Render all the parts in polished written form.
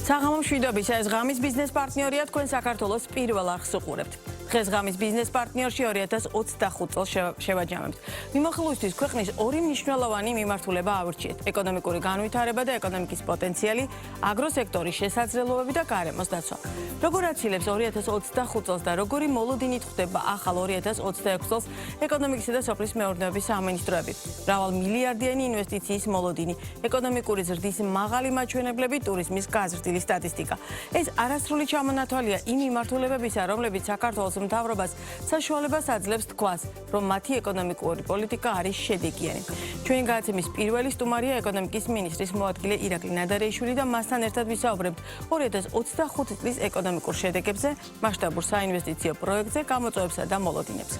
საღამო მშვიდობის ეს ღამის ბიზნეს პარტნიორია თქვენ საქართველოს პირველ არხს უყურებთ. დღეს ღამის ბიზნეს პარტნიორში 2025 წელს შევაჯამებთ. მიმოხილვისთვის ქვეყნის ორი მნიშვნელოვანი მიმართულება ავირჩიეთ: ეკონომიკური განვითარება და ეკონომიკის პოტენციალი, აგროსექტორის შესაძლებლობები და გარემოს დაცვა. როგორ აცილებს 2025 წელს და როგორი მოლოდინით ხდება ახალ 2026 წელს ეკონომიკისა და სოფლის მეურნეობის სამინისტროები? მრავალ მილიარდიანი ინვესტიციის მოლოდინი, ეკონომიკური ზრდის მაღალი მაჩვენებლები, ტურიზმის გაზრდილი სტატისტიკა. ეს არასრული ჩამონათვალია იმ მიმართულებებისა, რომლებიც საქართველოს მთავრობას საშუალებას აძლევს თქვას, რომ მათი ეკონომიკური პოლიტიკა არის შედეგიანი. ჩვენი გადაცემის პირველი სტუმარია ეკონომიკის მინისტრის მოადგილე ირაკლი ნადარეიშვილი და მასთან ერთად ვისაუბრებთ 2025 წლის ეკონომიკურ შედეგებზე, მასშტაბურ საინვესტიციო პროექტზე, გამოწვევებსა და მოლოდინებზე.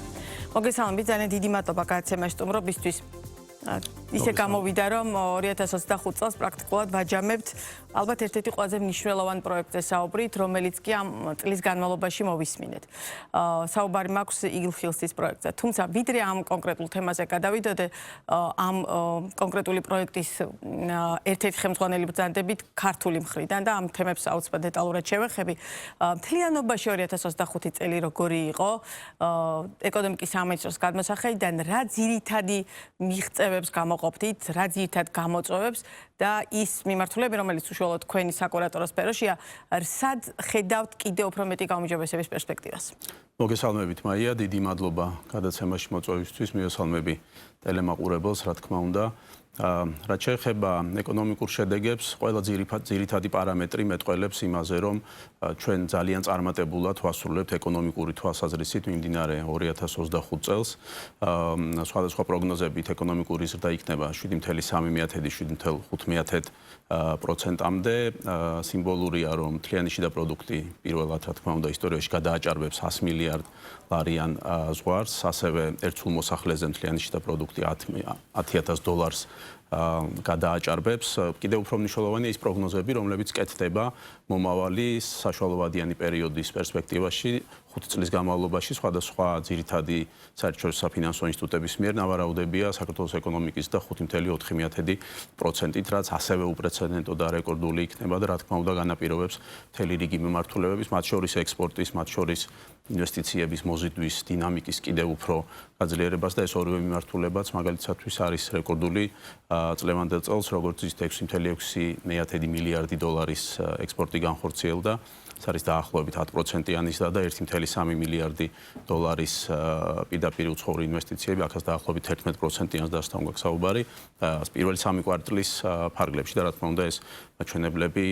მოგესალმებით, ძალიან დიდი მადლობა გადაცემაში სტუმრობისთვის. ისე გამოვიდა, რომ 2025 წელს პრაქტიკულად ვაჯამებთ ალბათ ერთ-ერთი ყველაზე მნიშვნელოვან პროექტზე საუბრით, რომელიც კი ამ წლის განმავლობაში მოვისმინეთ. საუბარი მაქვს იგილხილსის პროექტზე. თუმცა ვიდრე ამ კონკრეტულ თემაზე გადავიდოდე, ამ კონკრეტული პროექტის ერთ-ერთი ხელმძღვანელი ბრძანდებით ქართული მხრიდან და ამ თემებს აუცილებლად დეტალურად შევეხები. მთლიანობაში 2025 წელი როგორი იყო ეკონომიკის სამინისტროს გადმოსახედიდან, რა ძირითადი მიღწევებს გამოყოფდით, რა ძირითად გამოწვევებს და ის მიმართულები, რომელიც უშუალოდ თქვენი საკურატორო სფეროშია, სად ხედავთ კიდევ უფრო მეტი გაუმჯობესების პერსპექტივას? მოგესალმებით, მაია, დიდი მადლობა გადაცემაში მოწვევისთვის, მივესალმები ტელემაყურებელს, რა თქმა უნდა. რაც შეეხება ეკონომიკურ შედეგებს, ყველა ძირითადი პარამეტრი მეტყველებს იმაზე, რომ ჩვენ ძალიან წარმატებულად ვასრულებთ ეკონომიკური თვალსაზრისით მიმდინარე 2025 წელს. სხვადასხვა პროგნოზებით ეკონომიკური ზრდა იქნება 7,3-7,5%-ამდე, სიმბოლურია, რომ მთლიანი შიდა პროდუქტი პირველად, რა თქმა უნდა, ისტორიაში გადააჭარბებს 100 მილიარდ ლარიან ზღვარს, ასევე ერთსულ მოსახლეზე მთლიანი შიდა პროდუქტი $10,000 გადააჭარბებს. კიდევ უფრო მნიშვნელოვანია ის პროგნოზები, რომლებიც კეთდება მომავალი საშუალოვადიანი პერიოდის პერსპექტივაში 5 წლის განმავლობაში სხვადასხვა ძირითადი საერთაშორისო საფინანსო ინსტიტუტების მიერ ნავარაუდებია საქართველოს ეკონომიკის და 5,4%-ით, რაც ასევე უპრეცედენტო და რეკორდული იქნება და რა თქმა უნდა განაპირობებს მთელი რიგი მიმართულებების, მათ შორის ექსპორტის, მათ შორის ინვესტიციების მოზიდვის დინამიკის კიდევ უფრო გაძლიერებას და ეს ორივე მიმართულებაც მაგალითად არის რეკორდული წლევანდელ წელს, როგორც ის 6,6 მილიარდი დოლარის ექსპორტი განხორციელდა. ეს არის დაახლოებით 10%-იანი ზრდა და 1,3 მილიარდი დოლარის პირდაპირ უცხოური ინვესტიციები, აქაც დაახლოებით 11%-იან ზრდასთან გვაქვს საუბარი. პირველი 3 კვარტლის ფარგლებში და რა თქმა უნდა ეს მაჩვენებლები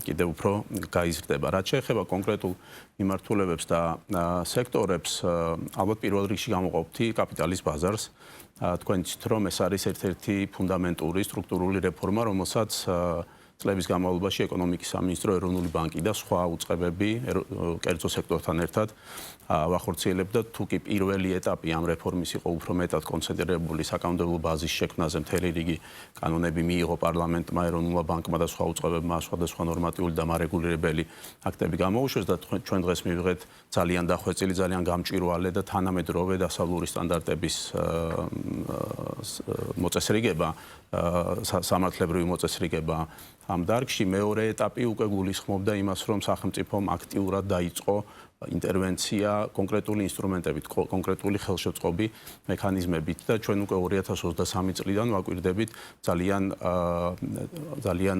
კიდევ უფრო გაიზრდება. რაც შეეხება კონკრეტულ მიმართულებებს და სექტორებს, ალბათ პირველ რიგში გამოყოფთი კაპიტალის ბაზარს. თქვენ იცით, რომ ეს არის ერთ-ერთი ფუნდამენტური სტრუქტურული რეფორმა, რომელსაც წლების განმავლობაში ეკონომიკის სამინისტრო, ეროვნული ბანკი და სხვა უწყებები კერძო სექტორთან ერთად ვახორციელებდა. თუ კი პირველი ეტაპი ამ რეფორმის იყო უფრო მეტად კონცენტრირებული საკანონმდებლო ბაზის შექმნაზე, მთელი რიგი კანონები მიიღო პარლამენტმა, ეროვნულმა ბანკმა და სხვა უწყებებმა სხვადასხვა ნორმატიული და მარეგულირებელი აქტები გამოუშვეს და ჩვენ დღეს მივიღეთ ძალიან დახვეწილი, ძალიან გამჭვირვალე და თანამედროვე დასავლური სტანდარტების მოწესრიგება, სამართლებრივი მოწესრიგება ამ დარგში. მეორე ეტაპი უკვე გულისხმობდა იმას, რომ სახელმწიფომ აქტიურად დაიწყო ინტერვენცია კონკრეტული ინსტრუმენტებით, კონკრეტული ხელშეწყობი მექანიზმებით და ჩვენ უკვე 2023 წლიდან ვაკვირდებით ძალიან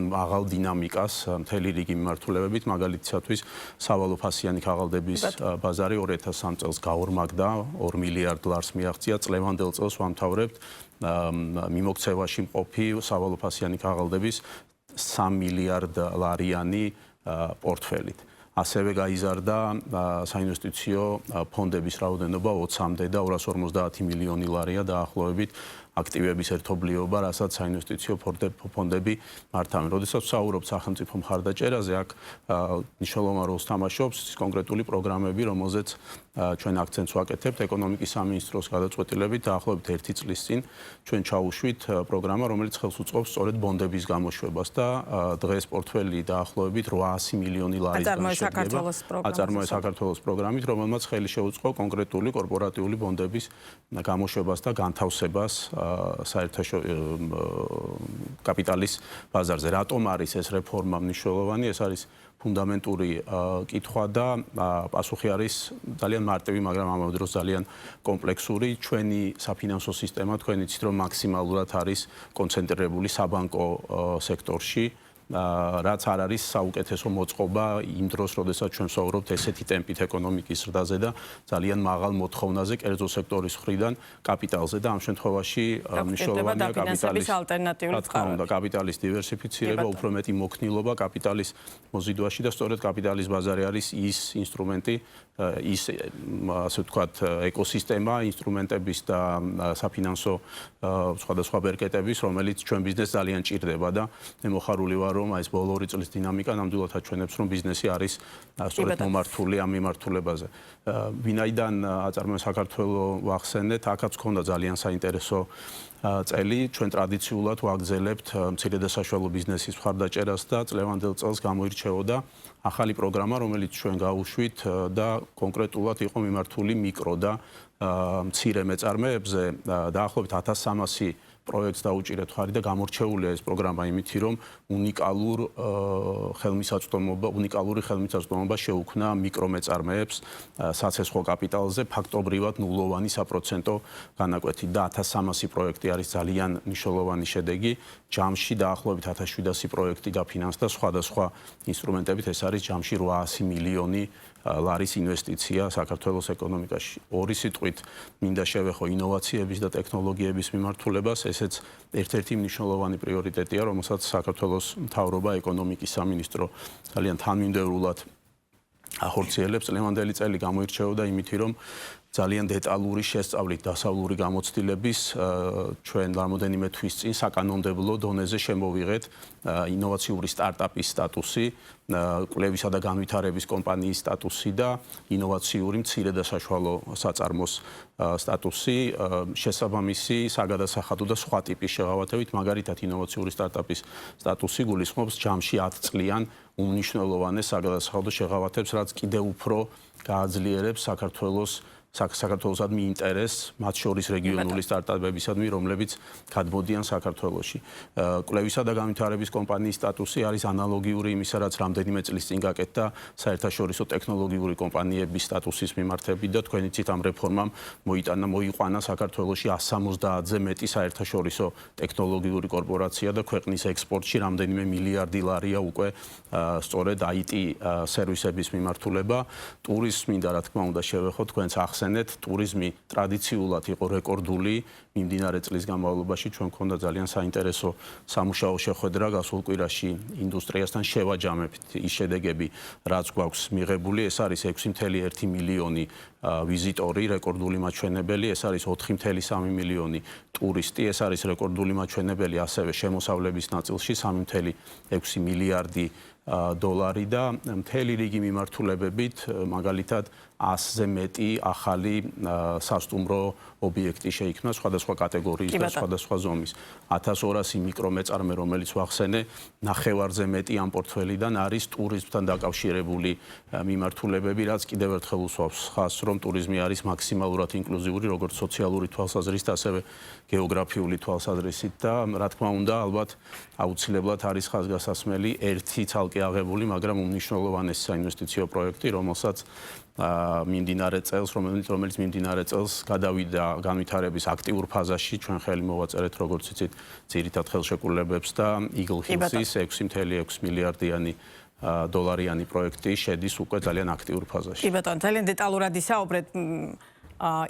მაღალ დინამიკას მთელი რიგი მიმართულებებით, მაგალითისათვის სავალო ფასიანი ქაღალდების ბაზარი 2003 წელს გაორმაგდა, 2 მილიარდ ლარს მიაღწია, წლევანდელ წელს ვამთავრებთ მიმოქცევაში მყოფი სავალო ფასიანი ქაღალდების 3 მილიარდ ლარიანი პორტფელით. ასევე გაიზარდა საინვესტიციო ფონდების რაოდენობა 20-მდე და 250 მილიონი ლარია დაახლოებით აქტივების ერთობლიობა, რასაც საინვესტიციო ფონდები მართავენ. როდესაც ვსაუბრობთ სახელმწიფო მხარდაჭერაზე, აქ მნიშვნელოვან როლს თამაშობს კონკრეტული პროგრამები, რომელზეც ჩვენ აქცენტს ვაკეთებთ. ეკონომიკის სამინისტროს გადაწყვეტილებით დაახლოებით 1 წლის წინ ჩვენ ჩაუშვით პროგრამა, რომელიც ხელს უწყობს სწორედ ბონდების გამოშვებას და დღეს პორტფელი დაახლოებით 800 მილიონი ლარის აწარმოე საქართველოს პროგრამით, რომელმაც ხელი შეუწყო კონკრეტული კორპორატიული ბონდების გამოშვებას და განთავსებას კაპიტალის ბაზარზე. რატომ არის ეს რეფორმა მნიშვნელოვანი? ეს არის ფუნდამენტური კითხვა და პასუხი არის ძალიან მარტივი, მაგრამ ამავე დროს ძალიან კომპლექსური. ჩვენი საფინანსო სისტემა, თქვენ იცით, რომ მაქსიმალურად არის კონცენტრირებული საბანკო სექტორში. რაც არ არის საუკეთესო მოწყობა იმ დროს, როდესაც ჩვენ ვსაუბრობთ ესეთი ტემპით ეკონომიკის ზრდაზე და ძალიან მაღალ მოთხოვნაზე კერძო სექტორის მხრიდან კაპიტალზე და ამ შემთხვევაში მნიშვნელოვანია კაპიტალის ალტერნატიული წყარო. კაპიტალის დივერსიფიცირება, უფრო მეტი მოქნილობა კაპიტალის მოზიდვაში და სწორედ კაპიტალის ბაზარი არის ის ინსტრუმენტი, ის ასე ვთქვათ ეკოსისტემა ინსტრუმენტების და საფინანსო სხვადასხვა ბერკეტების, რომელიც ჩვენ ბიზნესს ძალიან ჭირდება და მე მოხარული ვარ რომ ეს ბოლო 2 წლის დინამიკა ნამდვილად აჩვენებს, რომ ბიზნესი არის სწორედ მომართული ამ მიმართულებაზე. ვინაიდან აწარმოებს საქართველოს ვახსენეთ, აქაც ქონდა ძალიან საინტერესო წელი. ჩვენ ტრადიციულად ვაგრძელებთ მცირე და საშუალო ბიზნესის მხარდაჭერას და წლევანდელ წელს გამოირჩეოდა ახალი პროგრამა, რომელიც ჩვენ გავუშვით და კონკრეტულად იყო მიმართული მიკრო და მცირე მეწარმეებზე. დაახლოებით 1300 პროექტს დაუჭირეთ ხარი და გამორჩეულია ეს პროგრამა იმითი, რომ უნიკალური ხელმისაწვდომობა შეუქმნა მიკრომეწარმეებს საცესხო კაპიტალზე ფაქტობრივად ნულოვანი საპროცენტო განაკვეთით და 1300 პროექტი არის ძალიან მნიშვნელოვანი შედეგი. ჯამში დაახლოებით 1700 პროექტი გაფინანსდა სხვადასხვა ინსტრუმენტებით, ეს არის ჯამში 800 მილიონი ლარის ინვესტიცია საქართველოს ეკონომიკაში. ორი სიტყვით მინდა შევეხო ინოვაციების და ტექნოლოგიების მიმართულებას, ესეც ერთ-ერთი მნიშვნელოვანი პრიორიტეტია, რომელსაც საქართველოს მთავრობა, ეკონომიკის სამინისტრო ძალიან თანმიმდევრულად ახორციელებს. წლევანდელი წელი გამოირჩეოდა იმითი, რომ ძალიან დეტალური შესწავლით დასავლური გამოცდილების ჩვენ რამოდენიმე თვის წინ საკანონმდებლო დონეზე შემოვიღეთ ინოვაციური სტარტაპის სტატუსი, კვლევისა და განვითარების კომპანიის სტატუსი და ინოვაციური მცირე და საშუალო საწარმოს სტატუსი, შესაბამისი საგადასახადო და სხვა ტიპის შეღავათებით, მაგალითად ინოვაციური სტარტაპის სტატუსი გულისხმობს ჯამში 10 წლიან უმნიშვნელოვანეს საგადასახადო შეღავათებს, რაც კიდევ უფრო გააძლიერებს საქართველოსადმი ინტერესს, მათ შორის რეგიონული სტარტაპებისადმი, რომლებიც გადმოდიან საქართველოში. კვლევისა და განვითარების კომპანიის სტატუსი არის ანალოგიური იმისა, რაც რამდენიმე წლის წინ გაკეთდა საერთაშორისო ტექნოლოგიური კომპანიების სტატუსის მიმართებით და თქვენ იცით ამ რეფორმამ მოიყვანა საქართველოში 170-ზე მეტი საერთაშორისო ტექნოლოგიური კორპორაცია და ქვეყნის ექსპორტში რამდენიმე მილიარდი ლარია უკვე სწორედ IT სერვისების მიმართულება. ტურიზმი და რა თქმა უნდა შევეხო თქვენს ახსენეთ, ტურიზმი ტრადიციულად იყო რეკორდული მიმდინარე წლის განმავლობაში. ჩვენ გქონდა ძალიან საინტერესო სამუშაო შეხვედრა გასულ კვირაში ინდუსტრიასთან შევაჯამებთ ის შედეგები, რაც გვაქვს მიღებული. ეს არის 6.1 მილიონი ვიზიტორი, რეკორდული მაჩვენებელი, ეს არის 4.3 მილიონი ტურისტი, ეს არის რეკორდული მაჩვენებელი ასევე შემოსავლების ნაწილში 3.6 მილიარდი დოლარი და მთელი რიგი მიმართულებებით, მაგალითად 100-ზე მეტი ახალი სასტუმრო ობიექტი შეიქმნა სხვადასხვა კატეგორიის და სხვადასხვა ზომის. 1200 მიკრომეწარმე, რომელიც ვახსენე, ნახევარზე მეტი ამ პორტფელიდან არის ტურიზმთან დაკავშირებული მიმართულებები, რაც კიდევ ერთხელ უსვამს ხაზს, რომ ტურიზმი არის მაქსიმალურად ინკლუზიური, როგორც სოციალური თვალსაზრისით, ასევე გეოგრაფიული თვალსაზრისით და რა თქმა უნდა, ალბათ აუცილებლად არის ხაზგასასმელი ერთი ცალკე აღებული, მაგრამ უმნიშვნელოვანესი საინვესტიციო პროექტი, რომელსაც მიმდინარე წელს, რომელიც მიმდინარე წელს გადავიდა განვითარების აქტიურ ფაზაში, ჩვენ ხელი მოვაწერეთ, როგორც იცით, ძირითად ხელშეკრულებებს და Eagle Hills-ის 6.6 მილიარდიანი დოლარიანი პროექტი შედის უკვე ძალიან აქტიურ ფაზაში. კი ბატონო, ძალიან დეტალურად ისაუბრეთ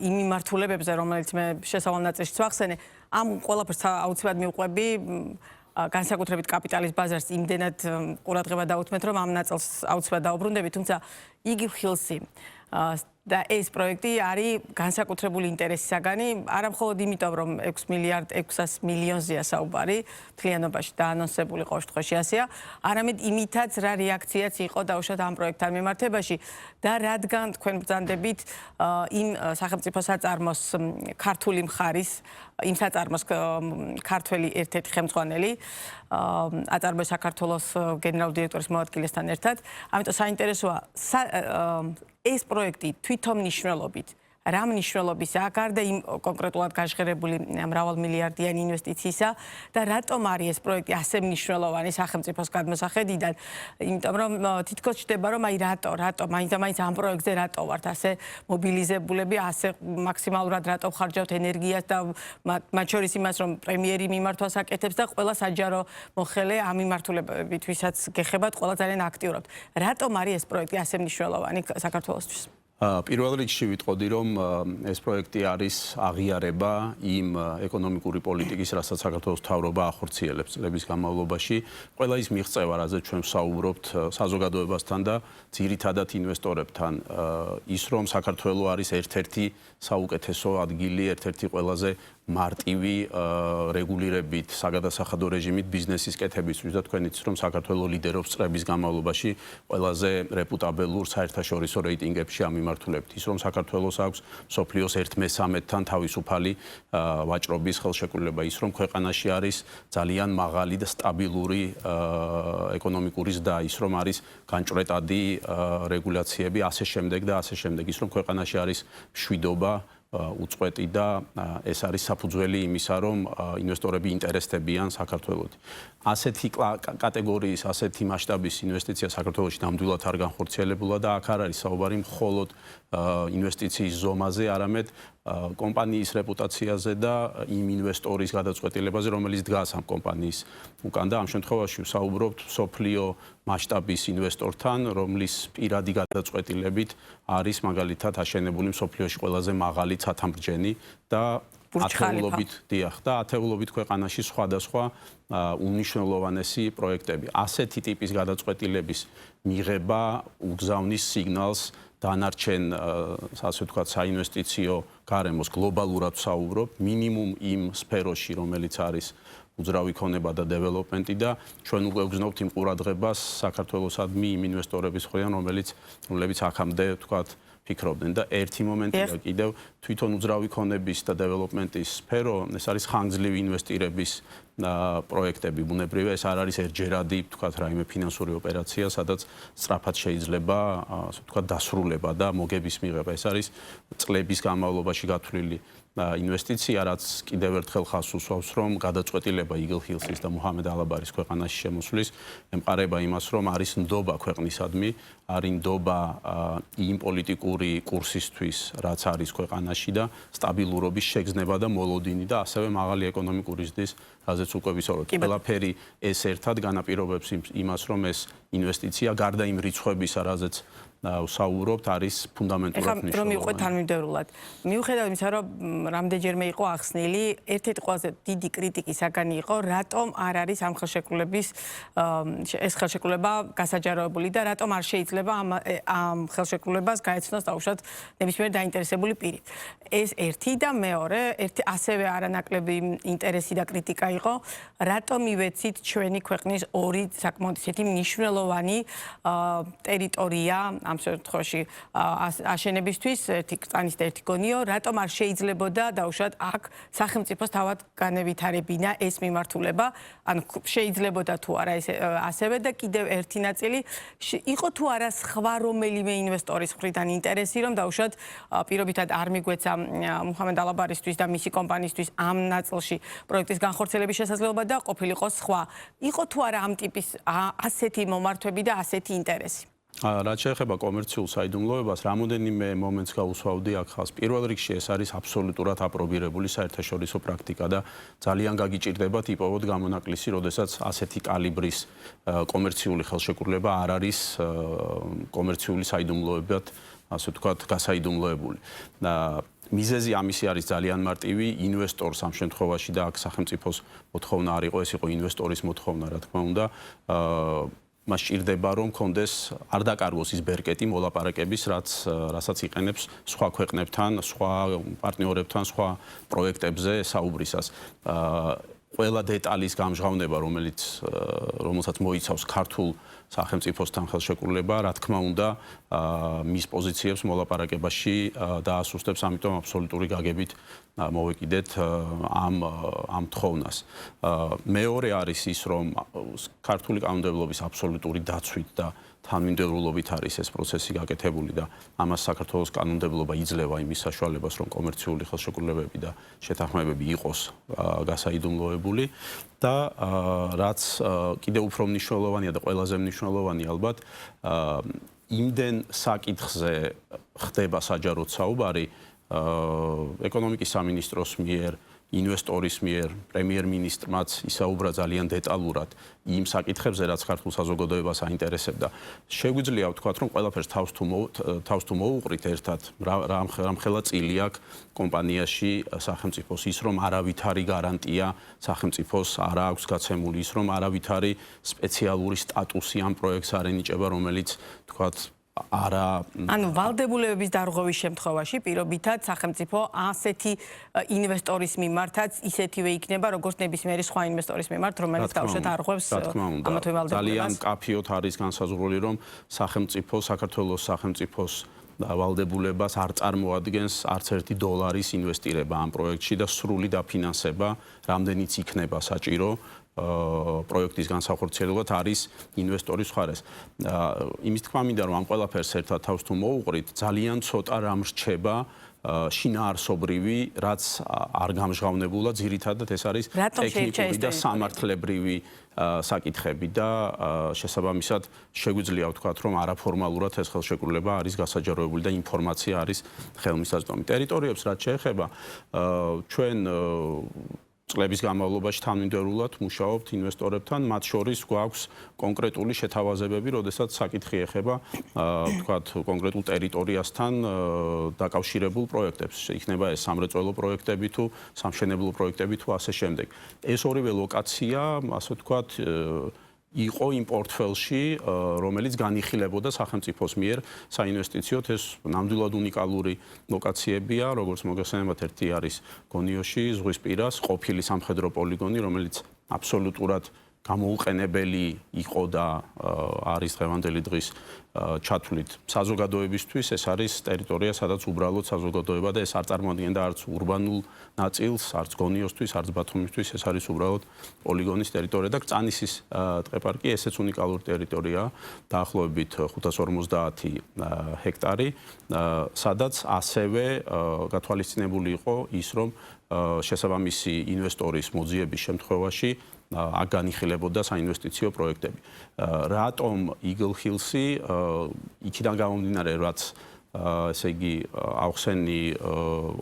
იმ მიმართულებებზე, რომელიც მე შესავალ ნაწილშიც ვახსენე. ამ ყველაფერს აუცილებლად მივყვები განსაკუთრებით კაპიტალის ბაზარს იმდენად ყურადღება დაუთმეთ, რომ ამ ნაწილს აუცილებლად დაუბრუნდები, თუმცა Eagle Hills-ი და ეს პროექტი არის განსაკუთრებული ინტერესის საგანი, არა მხოლოდ იმიტომ, რომ 6 მილიონზეა საუბარი, მთლიანობაში დაანონსებული ყოველ შემთხვევაში ასეა, არამედ იმითაც რა რეაქციაც იყო დაუშვათ ამ პროექტთან მიმართებაში და რადგან თქვენ ბრძანდებით იმ სახელმწიფო საწარმოს ქართული მხარის, იმ საწარმოს ქართველი ერთ-ერთი ხელმძღვანელი აწარმოებს საქართველოს გენერალური დირექტორის მოადგილესთან ერთად, ამიტომ საინტერესოა ეს პროექტი თვითონ მნიშვნელობით რა მნიშვნელობისაა გარდა იმ კონკრეტულად გაჟღერებული მრავალმილიარდიანი ინვესტიციისა და რატომ არის ეს პროექტი ასე მნიშვნელოვანი სახელმწიფოს გადმოსახედიდან, იმიტომ რომ თითქოს ჩნდება რომ აი რატო მაინც ამ პროექტზე რატო ვართ ასე მობილიზებულები, ასე მაქსიმალურად რატო ხარჯავთ ენერგიას და მათ შორის იმას რომ პრემიერი მიმართვას აკეთებს და ყველა საჯარო მოხელე ამ მიმართულებებით ვისაც გეხებათ ყველა ძალიან აქტიურობთ. რატომ არის ეს პროექტი ასე მნიშვნელოვანი საქართველოსთვის? პირველ რიგში ვიტყოდი, რომ ეს პროექტი არის აღიარება იმ ეკონომიკური პოლიტიკის, რასაც საქართველოს მთავრობა ახორციელებს წლების განმავლობაში. ყველა ის მიღწევა, რაზეც ჩვენ ვსაუბრობთ საზოგადოებასთან და ძირითადად ინვესტორებთან, ის რომ საქართველო არის ერთ-ერთი საუკეთესო ადგილი, ერთ-ერთი ყველაზე მარტივი რეგულირებით, საგადასახადო რეჟიმით ბიზნესის კეთებისთვის და თქვენ იცით, რომ საქართველო ლიდერობს წლების განმავლობაში ყველაზე რეპუტაბელურ საერთაშორისო რეიტინგებში ამ მიმართულებით. ის რომ საქართველოს აქვს მსოფლიოს 1/13-თან თავისუფალი ვაჭრობის ხელშეკრულება, ის რომ ქვეყანაში არის ძალიან მაღალი და სტაბილური ეკონომიკური ზრდა, ის რომ არის განჭვრეტადი რეგულაციები, ასე შემდეგ და ასე შემდეგ, ის რომ ქვეყანაში არის მშვიდობა უწყვეტი და ეს არის საფუძველი იმისა, რომ ინვესტორები ინტერესდებიან საქართველოს. ასეთი კატეგორიის, ასეთი მასშტაბის ინვესტიცია საქართველოში ნამდვილად არ განხორციელებულა და აქ არ არის საუბარი მხოლოდ ინვესტიციის ზომაზე, არამედ კომპანიის რეპუტაციაზე და იმ ინვესტორის გადაწყვეტილებაზე, რომელიც დგას ამ კომპანიის უკან და ამ შემთხვევაში ვსაუბრობთ მსოფლიო მასშტაბის ინვესტორთან, რომლის პირადი გადაწყვეტილებით არის მაგალითად აშენებული მსოფლიოში ყველაზე მაღალი ცათამბჯენი და ათეულობით ქვეყანაში სხვადასხვა უმნიშვნელოვანესი პროექტები. ასეთი ტიპის გადაწყვეტილების მიღება უგზავნის სიგნალს დანარჩენ, ასე ვთქვათ, საინვესტიციო გარემოს გლობალურად ვსაუბრობ, მინიმუმ იმ სფეროში, რომელიც არის უძრავი ქონება და დეველოპმენტი და ჩვენ უკვე ვგზნობთ იმ ყურადღებას საქართველოსადმი იმ ინვესტორების მხრიდან, რომლებიც აქამდე ვთქვათ ფიქრობდნენ და ერთი მომენტია კიდევ თვითონ უძრავი ქონების და დეველოპმენტის სფერო, ეს არის ხანგრძლივი ინვესტირების პროექტები, ბუნებრივია ეს არ არის ერთჯერადი, ვთქვათ, რაიმე ფინანსური ოპერაცია, სადაც სწრაფად შეიძლება, ასე ვთქვათ, დასრულება და მოგების მიღება. ეს არის წლების განმავლობაში გათვლილი ინვესტიცია, რაც კიდევ ერთხელ ხაზს უსვავს, რომ გადაწყვეტილება იგილ ჰილსის და მუჰამედ ალაბარის ქვეყანაში შემოსვლის ემყარება იმას, რომ არის ნდობა ქვეყნისადმი, არის ნდობა იმ პოლიტიკური კურსისთვის, რაც არის ქვეყანაში და სტაბილურობის შეგრძნება და მოლოდინი და ასევე მაღალი ეკონომიკური ზრდის, რაზეც უკვე ვისაუბრეთ. ყველაფერი ეს ერთად განაპირობებს იმას, რომ ეს ინვესტიცია გარდა იმ რიცხვებისა, რაზეც ვსაუბრობთ, არის ფუნდამენტურად მნიშვნელოვანი. რომ მიყვეთ თანმიმდევრულად. მიუხედავად იმისა, რომ რამდენჯერმე იყო ახსნილი, ერთ-ერთი ყველაზე დიდი კრიტიკის საგანი იყო, რატომ არ არის ამ ეს ხელშეკრულება გასაჯაროებული და რატომ არ შეიძლება ამ ხელშეკრულებას გაეცნოს დაუშვათ ნებისმიერი დაინტერესებული პირი. ეს ერთი და მეორე, ასევე არანაკლები ინტერესი და კრიტიკა იყო, რატომ ივეცით ჩვენი ქვეყნის ორი საკმაოდ ისეთი მნიშვნელოვანი ტერიტორია ამ შემთხვევაში აშენებისთვის, ერთი კრწანის და ერთი გონიო, რატომ არ შეიძლებოდა დაუშვათ აქ სახელმწიფოს თავად განევითარებინა ეს მიმართულება, ანუ შეიძლებოდა თუ არა ასევე და კიდევ ერთი ნაწილი იყო თუ არა სხვა რომელიმე ინვესტორის მხრიდან ინტერესი, რომ დაუშვათ პირობითად არ მიგვეცა მუჰამედ ალაბარისთვის და მისი კომპანიისთვის ამ ნაწილში პროექტის განხორციელების შესაძლებლობა და ყოფილიყო სხვა. იყო თუ არა ამ ტიპის ასეთი მომართვები და ასეთი ინტერესი? რაც შეეხება კომერციულ საიდუმლოებას, რამოდენიმე მომენტს გავუსვავდი აქ ხაზს. პირველ რიგში ეს არის აბსოლუტურად აპრობირებული საერთაშორისო პრაქტიკა და ძალიან გაგიჭირდება ტიპობრივად გამონაკლისი, როდესაც ასეთი კალიბრის კომერციული ხელშეკრულება არ არის კომერციული საიდუმლოებად, ასე ვთქვათ, გასაიდუმლოებული. მიზეზი ამისი არის ძალიან მარტივი, ინვესტორს ამ შემთხვევაში და აქ სახელმწიფოს მოთხოვნა არ იყო, ეს იყო ინვესტორის მოთხოვნა, რა თქმა უნდა. მას ჭირდება რომ კონდეს არ დაკარგოს ის ბერკეტი მოლაპარაკების, რასაც იყენებს სხვა ქვეყნებთან, სხვა პარტნიორებთან, სხვა პროექტებზე საუბრისას. ყველა დეტალის გამჟღავნება, რომელსაც მოიცავს ქართულ სახელმწიფოსთან ხელშეკრულება, რა თქმა უნდა, მის პოზიციებს მოლაპარაკებაში დაასუსტებს, ამიტომ აბსოლუტური გაგებით მოვეკიდეთ ამ თხოვნას. მეორე არის ის, რომ ქართული კანონმდებლობის აბსოლუტური დაცვით და თანმიმდევრულობით არის ეს პროცესი გაკეთებული და ამას საქართველოს კანონმდებლობა იძლევა იმის საშუალებას, რომ კომერციული ხელშეკრულებები და შეთანხმებები იყოს გასაიდუმლოებული და რაც კიდევ უფრო მნიშვნელოვანია და ყველაზე მნიშვნელოვანი ალბათ იმდენ საკითხზე ხდება საჯაროდ საუბარი ეკონომიკის სამინისტროს მიერ ინვესტორის მიერ პრემიერ-მინისტრმაც ისაუბრა ძალიან დეტალურად იმ საკითხებზე, რაც ქართულ საზოგადოებას აინტერესებდა. შეგვიძლია ვთქვათ, რომ ყველაფერს თავს თუ მოუყრით ერთად, რამხელა წილი აქვს კომპანიაში სახელმწიფოს ის, რომ არავითარი გარანტია სახელმწიფოს არ აქვს გაცემული, ის, რომ არავითარი სპეციალური სტატუსი ამ პროექტს არ ენიჭება, რომელიც ვთქვათ ანუ ვალდებულებების დარღვევის შემთხვევაში პირობითად სახელმწიფო ასეთი ინვესტორის მიმართაც ისეთივე იქნება, როგორც ნებისმიერი სხვა ინვესტორის მიმართ, რომელიც თავშეთ არღვევს ამათ ვალდებულებას. ძალიან კაფიოდ არის განსაზღვრული, რომ საქართველოს სახელმწიფოს ვალდებულებას არ წარმოადგენს არც ერთი დოლარის ინვესტირება ამ პროექტში და სრული დაფინანსება, რამდენიც იქნება საჭირო პროექტის განსახორციელებლად არის ინვესტორის მხარეს. იმის თქმა მინდა, რომ ამ ყველაფერს ერთად თავს თუ მოუყრით, ძალიან ცოტა რამ რჩება შინაარსობრივი, რაც არ გამჟღავნებულა, ძირითადად ეს არის ტექნიკური და სამართლებრივი საკითხები და შესაბამისად შეგვიძლია ვთქვათ, რომ არაფორმალურად ეს ხელშეკრულება არის გასაჯაროებული და ინფორმაცია არის ხელმისაწვდომი. ტერიტორიებს რაც შეეხება, ჩვენ წლების განმავლობაში თანმიმდევრულად მუშაობთ ინვესტორებთან, მათ შორის გვაქვს კონკრეტული შეთავაზებები, როდესაც საკითხი ეხება, ვთქვათ, კონკრეტულ ტერიტორიასთან დაკავშირებულ პროექტებს. იქნება ეს სამრეწველო პროექტები თუ სამშენებლო პროექტები თუ ასე შემდეგ. ეს ორივე ლოკაცია, ასე ვთქვათ, იყო იმ პორტფელში, რომელიც განიხილებოდა სახელმწიფოს მიერ საინვესტიციოდ. ეს ნამდვილად უნიკალური ლოკაციებია, როგორც მოგეხსენებათ, ერთი არის გონიოში, ზღვის პირას, ყოფილი სამხედრო პოლიგონი, რომელიც აბსოლუტურად გამოუყენებელი იყო და არის დღევანდელი დღის ჩათვლით საზოგადოებისთვის. ეს არის ტერიტორია, სადაც უბრალოდ საზოგადოება და ეს არ წარმოადგენდა არც ურბანულ ნაწილს, არც გონიოსთვის, არც ბათუმისთვის, ეს არის უბრალოდ პოლიგონის ტერიტორია და კრწანისის ტყეპარკი, ესეც უნიკალური ტერიტორიაა, დაახლოებით 550 ჰექტარი, სადაც ასევე გათვალისწინებული იყო ის, რომ შესაბამისი ინვესტორის მოძიების შემთხვევაში აქ განიხილებოდა საინვესტიციო პროექტები. რატომ Eagle Hills-ი იქიდან გამომდინარე, რაც ესე იგი ახსენი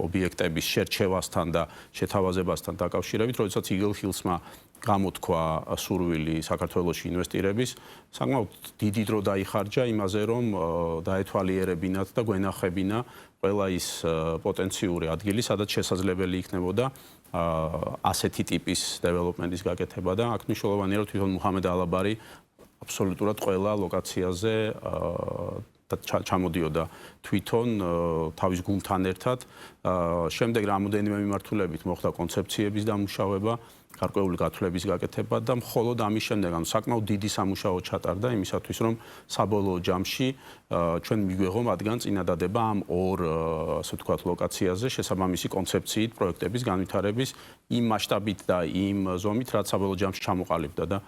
ობიექტების შერჩევასთან და შეთავაზებასთან დაკავშირებით, როდესაც Eagle Hills-მა გამოთქვა სურვილი საქართველოში ინვესტირების, საკმაოდ დიდი დრო დაიხარჯა იმაზე, რომ დაეთვალიერებინათ და გვენახებინა ყველა ის პოტენციური ადგილი, სადაც შესაძლებელი იქნებოდა ასეთი ტიპის დეველოპმენტის გაკეთება და აქ მნიშვნელოვანია, რომ თვითონ მუჰამედ ალაბარი აბსოლუტურად ყველა ლოკაციაზე ჩამოდიოდა თვითონ თავის გუნდთან ერთად. შემდეგ რამოდენიმე მიმართულებით მოხდა კონცეფციების დამუშავება, გარკვეული გათვლების გაკეთება და მხოლოდ ამის შემდეგ, ანუ საკმაოდ დიდი სამუშაო ჩატარდა იმისათვის, რომ საბოლოო ჯამში ჩვენ მიგვეღო მათგან წინადადება ამ ორ, ასე ვთქვათ, ლოკაციაზე შესაბამისი კონცეფციით პროექტების განვითარების იმ მასშტაბით და იმ ზომით, რაც საბოლოო ჯამში ჩამოყალიბდა და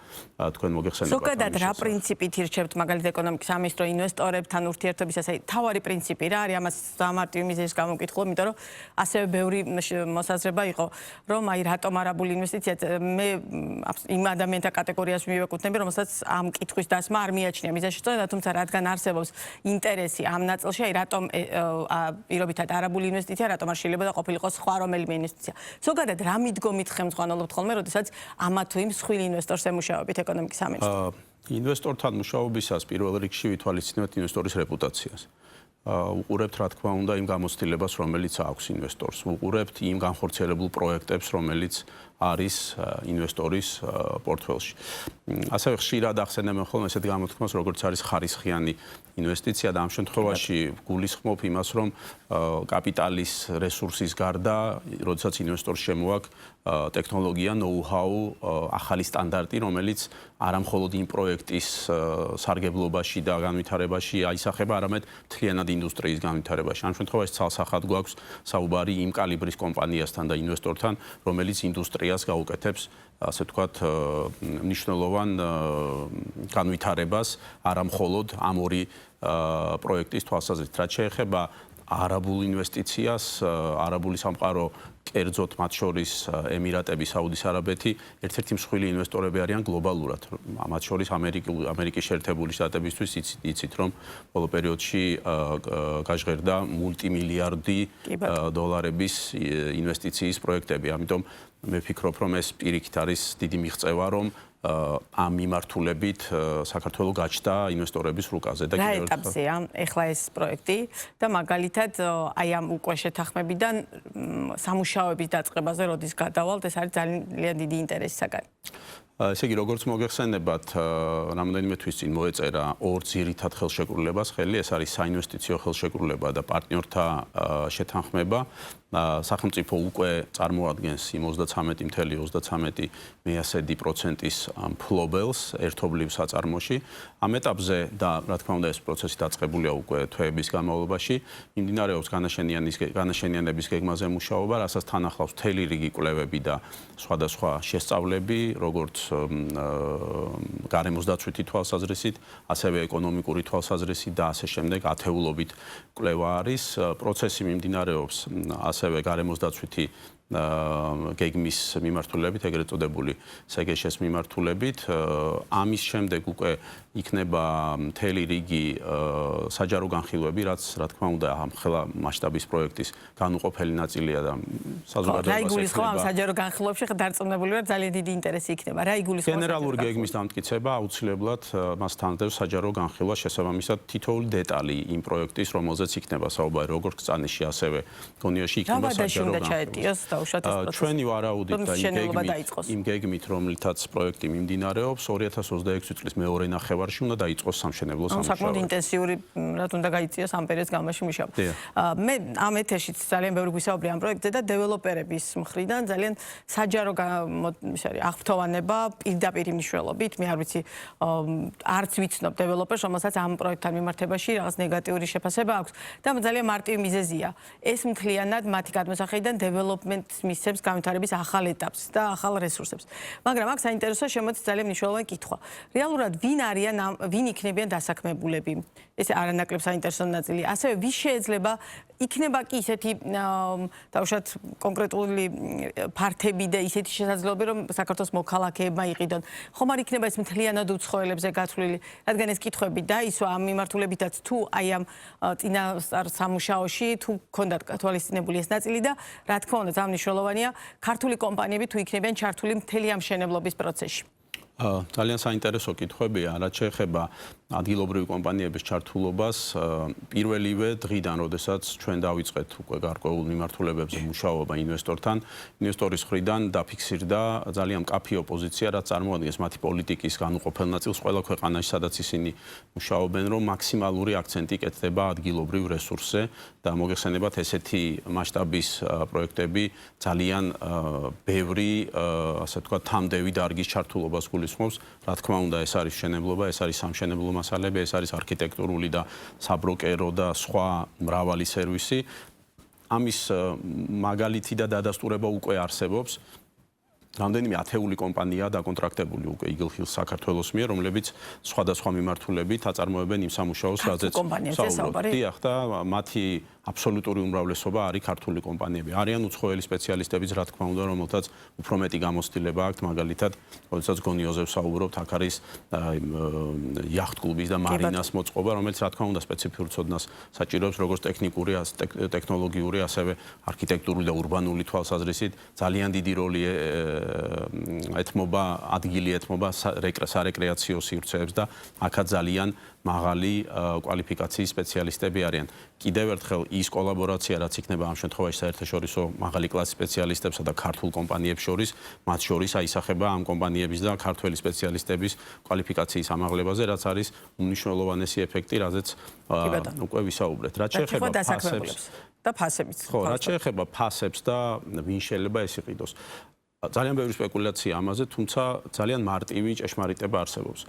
თქვენ მოგეხსენებათ. ზოგადად რა პრინციპით ირჩევთ მაგალითად ეკონომიკის სამინისტრო ინვესტორებთან ურთიერთობისას, აი თავარი პრინციპი რა არის, ამას დამარტივ მიზეზს გამოვკითხულობ, იმიტომ რომ ასევე ბევრი მოსაზრება იყო, რომ აი რატომ არაბული ინვესტიცია მე იმ ადამიანთა კატეგორიას მივეკუთვნები, რომელსაც ამ კითხვის დასმა არ მიაჩნია მიზანშეწონება, თუმცა რადგან არსებობს ინტერესი ამ ნაწილში, აი რატომ პირობითად არაბული ინვესტიცია, რატომ არ შეიძლება და ყოფილიყო სხვა რომელიმე ინვესტიცია. ზოგადად რა მიდგომით ხელმძღვანელობთ ხოლმე, როდესაც ამა თუ იმ სხვილ ინვესტორს ემუშაობთ ეკონომიკის სამინისტროში? ინვესტორთან მუშაობისას პირველ რიგში ვითვალისწინებთ ინვესტორის რეპუტაციას. უყურებთ რა თქმა უნდა იმ გამოცდილებას, რომელიც აქვს ინვესტორს. უყურებთ იმ განხორციელებულ პროექტებს, რომელიც არის ინვესტორის პორტფელში. ასევე ხშირად ახსენებენ ხოლმე ესეთ გამოთქმას, როგორც არის ხარისხიანი ინვესტიცია და ამ შემთხვევაში გულისხმობ იმას, რომ კაპიტალის რესურსის გარდა, როდესაც ინვესტორს შემოაქვს ტექნოლოგია, ნოუ-ჰაუ, ახალი სტანდარტი, რომელიც არა მხოლოდ იმ პროექტის სარგებლობაში და განვითარებაში აისახება, არამედ მთლიანად ინდუსტრიის განვითარებაში. ამ შემთხვევაში ცალსახად გვაქვს საუბარი იმ კალიბრის კომპანიასთან და ინვესტორთან, რომელიც ინდუსტრიას გაუკეთებს, ასე ვთქვათ, მნიშვნელოვან განვითარებას, არა მხოლოდ ამ ორი პროექტის თვალსაზრისით. რაც შეეხება არაბულ ინვესტიციას, არაბული სამყარო, კერძოდ მათ შორის ემირატები, საუდის არაბეთი, ერთ-ერთი მსხვილი ინვესტორები არიან გლობალურად. მათ შორის ამერიკის შეერთებული შტატებისთვის იცით, რომ ბოლო პერიოდში გაჟღერდა მულტიმილიარდი დოლარების ინვესტიციის პროექტები. ამიტომ მე ვფიქრობ, რომ ეს პირიქით არის დიდი მიღწევა, რომ ამ მიმართულებით საქართველოს გაჩნდა ინვესტორების რუკაზე და რა ეტაპზეა ეხლა ეს პროექტი და მაგალითად აი ამ უკვე შეთანხმებიდან სამუშაოების დაწყებაზე როდის გადავალთ, ეს არის ძალიან დიდი ინტერესი საგანი. ესე იგი, როგორც მოგეხსენებათ, რამდენიმე თვის წინ მოეწერა ორ ძირითად ხელშეკრულებას ხელი, ეს არის საინვესტიციო ხელშეკრულება და პარტნიორთა შეთანხმება. სახელმწიფო უკვე წარმოადგენს იმ 33.33%-ის მფლობელს ერთობლივ საწარმოში. ამ ეტაპზე და რა თქმა უნდა ეს პროცესი დაწყებულია უკვე თვეების განმავლობაში, მიმდინარეობს განაშენიანების გეგმაზე მუშაობა, რასაც თან ახლავს მთელი რიგი კვლევები და სხვადასხვა შესწავლები, როგორც გარემოს დაცვითი თვალსაზრისით, ასევე ეკონომიკური თვალსაზრისით და ასე შემდეგ ათეულობით კვლევა არის. პროცესი მიმდინარეობს ასევე გარემოს დაცვითი გეგმის მიმართულებით, ეგრეთ წოდებული სეგეშეს მიმართულებით. ამის შემდეგ უკვე იქნება მთელი რიგი საჯარო განხილვები, რაც რა თქმა უნდა ამ ხელა მასშტაბის პროექტის განუყოფელი ნაწილია და საზოგადოებას რა იგულისხმება ამ საჯარო განხილვებში, ხა დარწმუნებული ვარ, ძალიან დიდი ინტერესი იქნება. რა იგულისხმება გენერალური გეგმის დამტკიცება აუცილებლად მას თანდებს საჯარო განხილვა, შესაბამისად თითოეული დეტალი იმ პროექტის, რომელზეც იქნება საუბარი, როგორც კწანისში, ასევე გონიაში იქნება საჯარო განხილვა. ჩვენი ვარაუდით და იმ გეგმით, რომლითაც პროექტი მიმდინარეობს, 2026 წლის მეორე ნახევარში უნდა დაიწყოს სამშენებლო სამუშაოები. საკმაოდ ინტენსიური რაც უნდა გაიწიოს ამ პერიოდის განმავლობაში მუშაობა. მე ამ ეთერშიც ძალიან ბევრი გვისაუბრე ამ პროექტზე და დეველოპერების მხრიდან ძალიან საჯარო აღფრთოვანება პირდაპირ მნიშვნელობით. მე არ ვიცი, არც ვიცნობ დეველოპერს, რომელსაც ამ პროექტთან მიმართებაში რაღაც ნეგატიური შეფასება აქვს და ძალიან მარტივი მიზეზია. ეს მთლიანად მათი გადმოსახედიდან დეველოპმენტ მისცემს განვითარების ახალ ეტაპს და ახალ რესურსებს. მაგრამ აქ საინტერესოა შემოდის ძალიან მნიშვნელოვანი კითხვა. რეალურად ვინ იქნებიან დასაქმებულები? ეს არანაკლებ საინტერესო ნაწილი. ასევე ვის შეიძლება იქნება კი ისეთი თავშად კონკრეტული ფართები და ისეთი შესაძლებლობები, რომ საქართველოს მოქალაქეებმა იყიდონ. ხომ არ იქნება ეს მთლიანად უცხოელებზე გათვლილი, რადგან ეს კითხვები დაისვა ამ მიმართულებითაც თუ აი ამ წინასწარ სამუშაოში თუ გქონდათ თვალისწინებული ეს ნაწილი და რა თქმა უნდა ძალიან მნიშვნელოვანია ქართული კომპანიები თუ იქნებიან ჩართული მთელი ამ მშენებლობის პროცესში. ძალიან საინტერესო კითხვებია, რაც შეეხება ადგილობრივი კომპანიების ჩართულობას. პირველივე დღიდან, როდესაც ჩვენ დავიწყეთ უკვე გარკვეულ მიმართულებებზე მუშაობა ინვესტორთან, ინვესტორის მხრიდან დაფიქსირდა ძალიან მკაფიო პოზიცია, რაც წარმოადგენს მათი პოლიტიკის განუყოფელ ნაწილს ყველა ქვეყანაში, სადაც ისინი მუშაობენ, რომ მაქსიმალური აქცენტი კეთდება ადგილობრივ რესურსზე და მოგეხსენებათ ესეთი მასშტაბის პროექტები ძალიან ბევრი, ასე ვთქვათ, თამდევი დარგის ჩართულობას გულისხმობს. რა თქმა უნდა, ეს არის მშენებლობა, ეს არის სამშენებლო მასალები, ეს არის არქიტექტურული და საბროკერო და სხვა მრავალი სერვისი. ამის მაგალითი და დადასტურება უკვე არსებობს. რამდენიმე ათეული კომპანიაა დაკონტრაქტებული უკვე იგილხილს საქართველოს მიერ, რომლებიც სხვადასხვა მიმართულებით აწარმოებენ იმ სამუშაოს, რაზეც საუბრობთ. დიახ, და მათი აბსოლუტური უმრავლესობა არის ქართული კომპანიები. არიან უცხოელი სპეციალისტებიც, რა თქმა უნდა, რომელთაც უფრო მეტი გამოცდილება აქვთ, მაგალითად, როდესაც გონიოზე ვსაუბრობთ, აქ არის იახტ-კლუბის და მარინას მოწყობა, რომელიც რა თქმა უნდა სპეციფიურ ცოდნას საჭიროებს, როგორც ტექნიკური, ტექნოლოგიური, ასევე არქიტექტურული და ურბანული თვალსაზრისით. ძალიან დიდი როლი ეთმობა, ადგილი ეთმობა სარეკრეაციო სივრცეებს და აქაც ძალიან მაღალი კვალიფიკაციის სპეციალისტები არიან. კიდევ ერთხელ ის კოლაბორაცია, რაც იქნება ამ შემთხვევაში საერთაშორისო მაღალი კლასის სპეციალისტებსა და ქართულ კომპანიებს შორის, მათ შორის აისახება ამ კომპანიების და ქართველი სპეციალისტების კვალიფიკაციის ამაღლებაზე, რაც არის უმნიშვნელოვანესი ეფექტი, რაზეც უკვე ვისაუბრეთ. რაც შეეხება და ფასებიც. ხო, რაც შეეხება ფასებს და ვინ შეიძლება ეს იყიდოს. ძალიან ბევრი სპეკულაცია ამაზე, თუმცა ძალიან მარტივი ჭეშმარიტება არსებობს.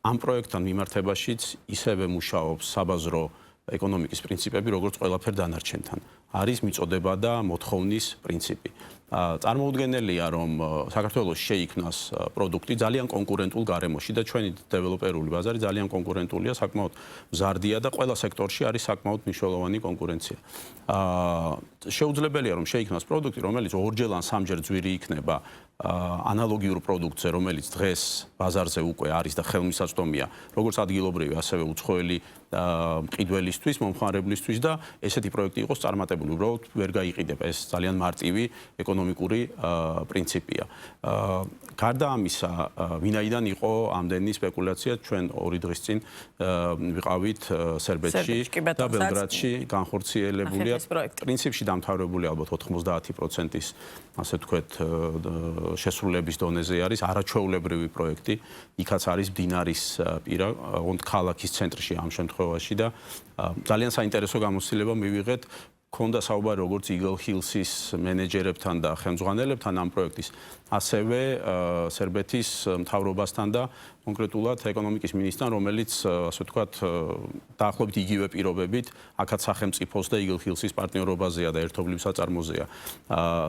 ამ პროექტთან მიმართებაშიც ისევე მუშაობს საბაზრო ეკონომიკის პრინციპები, როგორც ყველაფერ დანარჩენთან. არის მიწოდება და მოთხოვნის პრინციპი. წარმოუდგენელია, რომ საქართველოს შეიქმნას პროდუქტი ძალიან კონკურენტულ გარემოში და ჩვენი დეველოპერული ბაზარი ძალიან კონკურენტულია, საკმაოდ მზარდია და ყველა სექტორში არის საკმაოდ მნიშვნელოვანი კონკურენცია. შეუძლებელია, რომ შეიქმნას პროდუქტი, რომელიც ორჯერ ან სამჯერ ძვირი იქნება ანალოგიურ პროდუქტზე, რომელიც დღეს ბაზარზე უკვე არის და ხელმისაწვდომია, როგორც ადგილობრივი, ასევე უცხოელი მყიდველისთვის, მომხმარებლისთვის და ესეთი პროექტი იყოს წარმატებული. უბრალოდ ვერ გაიყიდება. ეს ძალიან მარტივი ეკონომიკური პრინციპია. გარდა ამისა, ვინაიდან იყო ამდენი სპეკულაცია, ჩვენ 2 დღის წინ ვიყავით სერბეთში და ბელგრადში განხორციელებულია. პრინციპში დამთავრებული ალბათ 90%-ის, ასე ვთქვათ, შესრულების დონეზე არის არაჩვეულებრივი პროექტი. იქაც არის მდინარის პირა, ქალაქის ცენტრში ამ შემთხვევაში და ძალიან საინტერესო გამოცდილება მივიღეთ. ქონდა საუბარი როგორც Eagle Hills-ის მენეჯერებთან და ხელმძღვანელებთან ამ პროექტის, ასევე სერბეთის მთავრობასთან და კონკრეტულად ეკონომიკის მინისტრთან, რომელიც ასე ვთქვათ, დაახლოებით იგივე პირობებით, აქაც სახელმწიფოს და Eagle Hills-ის პარტნიორობაზეა და ერთობლივ საწარმოზეა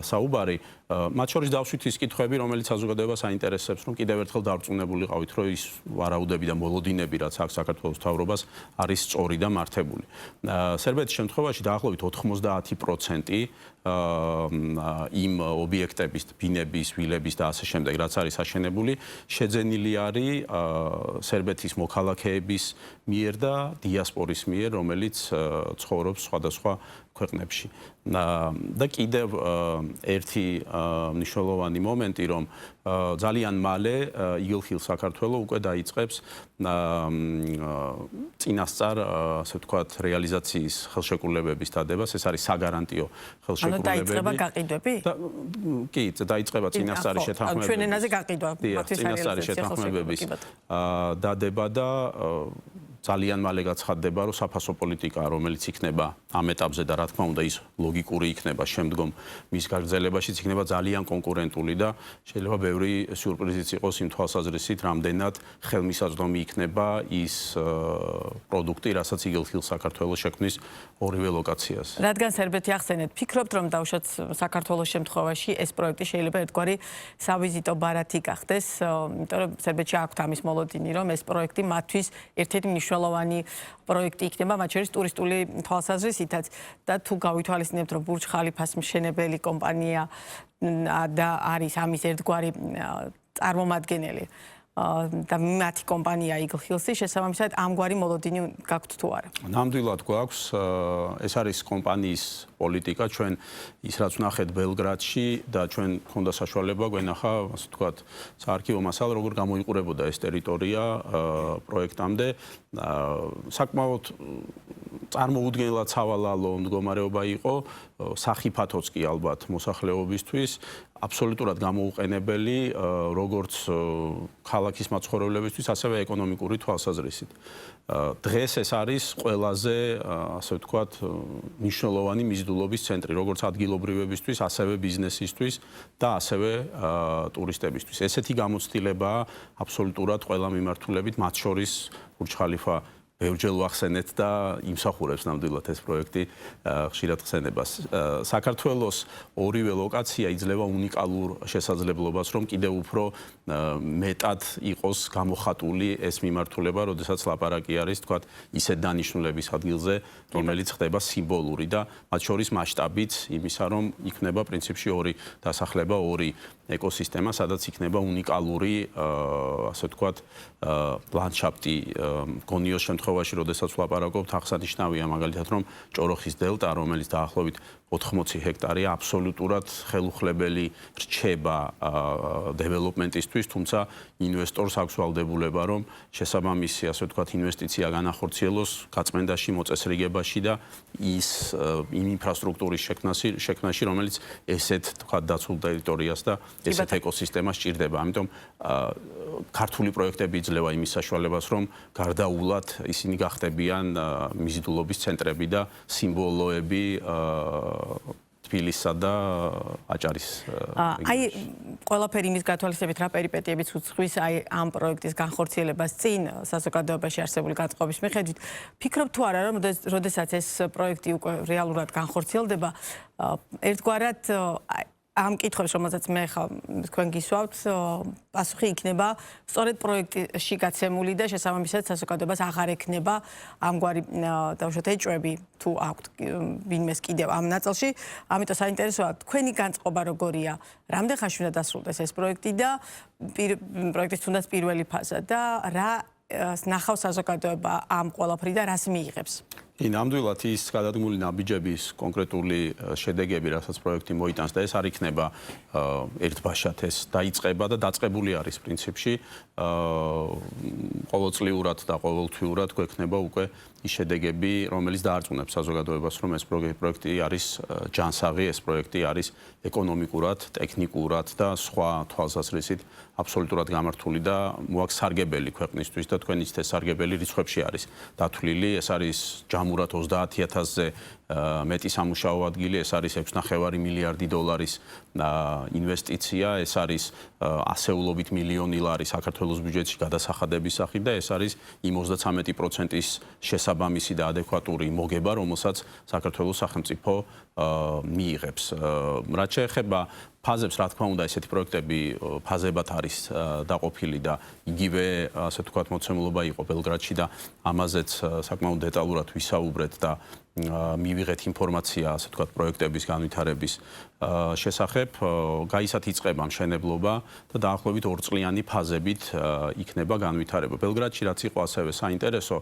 საუბარი. მათ შორის დავსვით ის კითხვები, რომელიც საზოგადოებას აინტერესებს, რომ კიდევ ერთხელ დარწმუნებულიყავით, რომ ის ვარაუდები და მოლოდინები, რაც აქვს საქართველოს მთავრობას, არის სწორი და მართებული. სერბეთის შემთხვევაში დაახლოებით 90% იმ ობიექტების, ბინების, ვილების და ასე შემდეგ, რაც არის აშენებული, შეძენილი არის სერბეთის მოქალაქეების მიერ და დიასპორის მიერ, რომელიც ცხოვრობს სხვადასხვა ქვეყნებში. და კიდევ ერთი მნიშვნელოვანი მომენტი, რომ ძალიან მალე Eagle Hills საქართველოს უკვე დაიწყებს წინასწარ, ასე ვთქვათ, რეალიზაციის ხელშეკრულებების დადებას. ეს არის საგარანტიო ხელშეკრულებები. ანუ დაიწყება გაყიდვები? კი, დაიწყება წინასწარი შეთანხმებები. ჩვენ ენაზე გაყიდვა. წინასწარი შეთანხმებების დადება და ძალიან მალე გაცხადდება, რომ საფასო პოლიტიკა, რომელიც იქნება ამ ეტაპზე და რა თქმა უნდა ის ლოგიკური იქნება შემდგომ მის გაგრძელებაშიც იქნება ძალიან კონკურენტული და შეიძლება ბევრი სიურპრიზიც იყოს იმ თვალსაზრისით, რამდენად ხელმისაწვდომი იქნება ის პროდუქტი, რასაც Eagle Hills საქართველოს შექმნის ორივე ლოკაციას. რადგან სერბეთი ახსენეთ, ფიქრობთ, რომ დავუშვათ საქართველოს შემთხვევაში ეს პროექტი შეიძლება ერთგვარი სავიზიტო ბარათი გახდეს, იმიტომ რომ სერბეთში აქვთ ამის მოლოდინი, რომ ეს პროექტი მათთვის ერთ-ერთი მნიშვნელოვანი პროექტი იქნება, მათ შორის ტურისტული თვალსაზრისითაც და თუ გავითვალისწინებთ, რომ ბურჯ ხალიფას მშენებელი კომპანია და არის ამის ერთგვარი წარმომადგენელი და მათი კომპანია Eagle Hills-ი, შესაბამისად ამგვარი მოლოდინი გაქვთ თუ არა? ნამდვილად გვაქვს, ეს არის კომპანიის პოლიტიკა, ჩვენ ის რაც ვნახეთ ბელგრადში და ჩვენ გქონდა საშუალება გვენახა, ასე ვთქვათ, საარქივო მასალა, როგორ გამოიყურებოდა ეს ტერიტორია პროექტამდე. საკმაოდ წარმოუდგენლად სავალალო მდგომარეობა იყო, სახიფათოც კი ალბათ მოსახლეობისთვის, აბსოლუტურად გამოუყენებელი როგორც ქალაქის მაცხოვრებლებისთვის, ასევე ეკონომიკური თვალსაზრისით. დღეს ეს არის ყველაზე, ასე ვთქვათ, მნიშვნელოვანი მიზიდულობის ცენტრი, როგორც ადგილობრივებისთვის, ასევე ბიზნესისთვის და ასევე ტურისტებისთვის. ესეთი გამოცდილებაა აბსოლუტურად ყველა მიმართულებით, მათ შორის ბურჯ ხალიფა ბევრჯერ ვახსენეთ და იმსახურებს ნამდვილად ეს პროექტი ხშირად ხსენებას. საქართველოს ორივე ლოკაცია იძლევა უნიკალურ შესაძლებლობას, რომ კიდევ უფრო მეტად იყოს გამოხატული ეს მიმართულება, როდესაც ლაპარაკი არის, თქვათ, ისეთ დანიშნულების ადგილზე, რომელიც ხდება სიმბოლური და მათ შორის მასშტაბით იმისა, რომ იქნება პრინციპში ორი დასახლება, ორი ეკოსისტემა, სადაც იქნება უნიკალური, ასე ვთქვათ, ლანდშაფტი გონიოს შემთხვევაში, როდესაც ვლაპარაკობთ, აღსანიშნავია მაგალითად, რომ ჭოროხის დელტა, რომელიც დაახლოებით 80 ჰექტარია აბსოლუტურად ხელუხლებელი რჩება დეველოპმენტისთვის, თუმცა ინვესტორს აქვს ვალდებულება, რომ შესაბამისი, ასე ვთქვათ, ინვესტიცია განახორციელოს გაწმენდაში, მოწესრიგებაში და ის იმ ინფრასტრუქტურის შექმნაში, რომელიც ესეთ, თქვათ, დაცულ ტერიტორიას და ესეთ ეკოსისტემას სჭირდება. ამიტომ ქართული პროექტები იძლევა იმის საშუალებას, რომ გარდაულად ისინი გახდებიან მიზიდულობის ცენტრები და სიმბოლოები თბილისსა და აჭარის. აი, ყველაფერი იმის გათვალისწინებით რა პერიპეტიებიც უძღვის აი ამ პროექტის განხორციელებას წინ საზოგადოებაში არსებული განწყობის მიხედვით. ფიქრობ თუ არა, რომ როდესაც ეს პროექტი უკვე რეალურად განხორციელდება, ერთგვარად ამ კითხვებს, რომელსაც მე თქვენ გისვავთ, პასუხი იქნება სწორედ პროექტში გაცემული და შესაბამისად საზოგადოებას აღარ ექნება ამგვარი დავუშვათ ეჭვები თუ აქვთ ვინმეს კიდევ ამ ნაწილში. ამიტომ საინტერესოა თქვენი განწყობა როგორია, რამდენ ხანში უნდა დასრულდეს ეს პროექტი და პროექტის თუნდაც პირველი ფაზა და რა ნახავს საზოგადოება ამ ყველაფერი და რას მიიღებს? ნამდვილად ის გადადგმული ნაბიჯების კონკრეტული შედეგები, რასაც პროექტი მოიტანს და ეს არ იქნება ერთბაშად ეს დაიწყება და დაწყებული არის პრინციპში. ყოველწლიურად და ყოველთვიურად გვექნება უკვე ის შედეგები, რომელიც დაარწმუნებს საზოგადოებას, რომ ეს პროექტი არის ჯანსაღი, ეს პროექტი არის ეკონომიკურად, ტექნიკურად და სხვა თვალსაზრისით აბსოლუტურად გამართული და მოაქვს სარგებელი ქვეყნისთვის და თქვენ იცით ეს სარგებელი რიცხვებში არის დათვლილი, ეს არის ჯამურად 30,000-ზე მეტი სამუშაო ადგილი, ეს არის 6,5 მილიარდი დოლარის ინვესტიცია, ეს არის ასეულობით მილიონი ლარი საქართველოს ბიუჯეტში გადასახადების სახით და ეს არის იმ 33%-ის შესაბამისი და ადეკვატური მოგება, რომელსაც საქართველოს სახელმწიფო მიიღებს. რაც შეეხება ფაზებს, რა თქმა უნდა, ესეთი პროექტები ფაზებად არის დაყოფილი და იგივე, ასე ვთქვათ, მოცემულობა იყო ბელგრადში და ამაზეც საკმაოდ დეტალურად ვისაუბრეთ და მივიღეთ ინფორმაცია, ასე ვთქვათ, პროექტების განვითარების შესახებ. გაისად იწყება მშენებლობა და დაახლოებით 2 წლიანი ფაზებით იქნება განვითარება. ბელგრადში რაც იყო ასევე საინტერესო,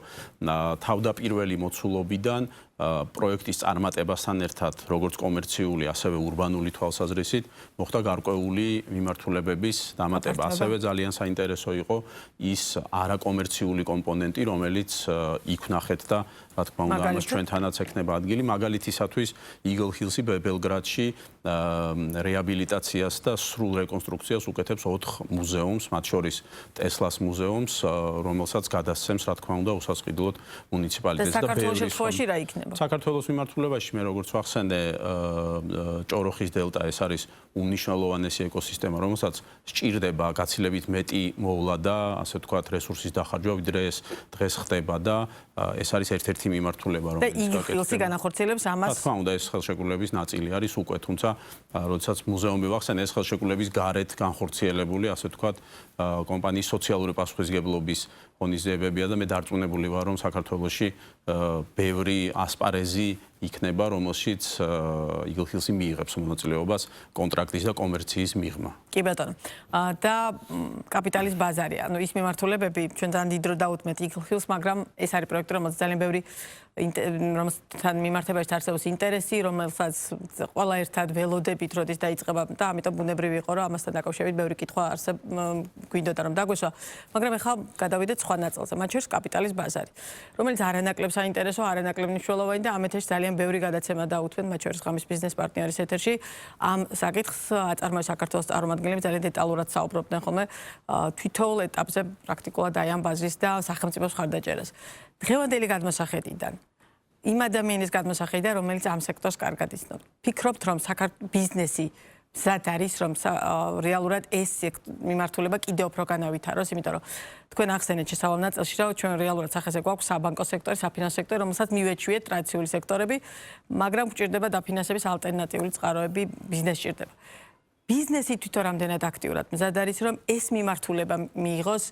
თავდაპირველი მოცულობიდან პროექტის წარმატებასთან ერთად, როგორც კომერციული, ასევე ურბანული თვალსაზრისით, მოხდა გარკვეული მიმართულებების დამატება. ასევე ძალიან საინტერესო იყო ის არაკომერციული კომპონენტი, რომელიც იქ ვნახეთ და რა თქმა უნდა, ამას ჩვენთანაც ექნება ადგილი. მაგალითისათვის, Eagle Hills-ი ბელგრადში რეაბილიტაციას და სრულ რეკონსტრუქციას უკეთებს 4 მუზეუმს, მათ შორის ტესლას მუზეუმს, რომელსაც გადასცემს, რა თქმა უნდა, უსასყიდლოდ მუნიციპალიტეტს და საქართველოს შემთხვევაში რა იქნება? საქართველოს მიმართულებაში მე როგორც ვახსენე, ჭოროხის დელტა ეს არის უმნიშვნელოვანესი ეკოსისტემა, რომელსაც სჭირდება გაცილებით მეტი მოვლა და ასე ვთქვათ, რესურსის დახარჯვა, ვიდრე ეს დღეს ხდება და ეს არის ერთ-ერთი მიმართულება, რომელიც და Eagle Hills-ი განახორციელებს ამას. რა თქმა უნდა, ეს ხელშეკრულების ნაწილი არის უკვე, თუმცა როდესაც მუზეუმი ვახსენე, ეს ხელშეკრულების გარეთ განხორციელებული, ასე ვთქვათ, კომპანიის სოციალური პასუხისმგებლობის ღონისძიებებია და მე დარწმუნებული ვარ, რომ საქართველოში ბევრი ასპარეზი იქნება, რომელშიც Eagle Hills-ი მიიღებს მონაწილეობას კონტრაქტის და კომერციის მიღმა. კი ბატონო. და კაპიტალის ბაზარი, ანუ ის მიმართულებები ჩვენ ძალიან დიდ დრო დაუთმეთ Eagle Hills, მაგრამ ეს არის პროექტი, რომელსაც ძალიან ბევრი რომელთან მიმართებაში არსებობს ინტერესი, რომელსაც ყველა ერთად ველოდებით როდის დაიწყება და ამიტომ ბუნებრივი იყო, რომ ამასთან დაკავშირებით ბევრი კითხვა გვინდოდა რომ დაგვესვა, მაგრამ ახლა გადავიდეთ სხვა ნაწილზე, მათ შორის კაპიტალის ბაზარი, რომელიც არანაკლებ საინტერესო, არანაკლებ მნიშვნელოვანი და ამ ეთერში ძალიან ბევრი გადაცემა დაუთმეთ, მათ შორის ღამის ბიზნეს პარტნიორის ეთერში ამ საკითხს აწარმოებს საქართველოს წარმომადგენლები ძალიან დეტალურად საუბრობდნენ ხოლმე თვითოულ ეტაპზე პრაქტიკულად აი ამ ბაზრის და სახელმწიფოს მხარდაჭერას. დღევანდელი გადმოსახედიდან იმ ადამიანის გადმოსახედიდან, რომელიც ამ სექტორს კარგად იცნობს. ფიქრობთ, რომ ბიზნესი მზად არის, რომ რეალურად ეს მიმართულება კიდევ უფრო განავითაროს, იმიტომ რომ თქვენ ახსენეთ შესავალ ნაწილში, რომ ჩვენ რეალურად სახეზე გვაქვს საბანკო სექტორი, საფინანსო სექტორი, რომელსაც მივეჩვიეთ ტრადიციული სექტორები, მაგრამ გვჭირდება დაფინანსების ალტერნატიული წყაროები, ბიზნესს სჭირდება. ბიზნესი თვითონ რამდენად აქტიურად მზად არის, რომ ეს მიმართულება მიიღოს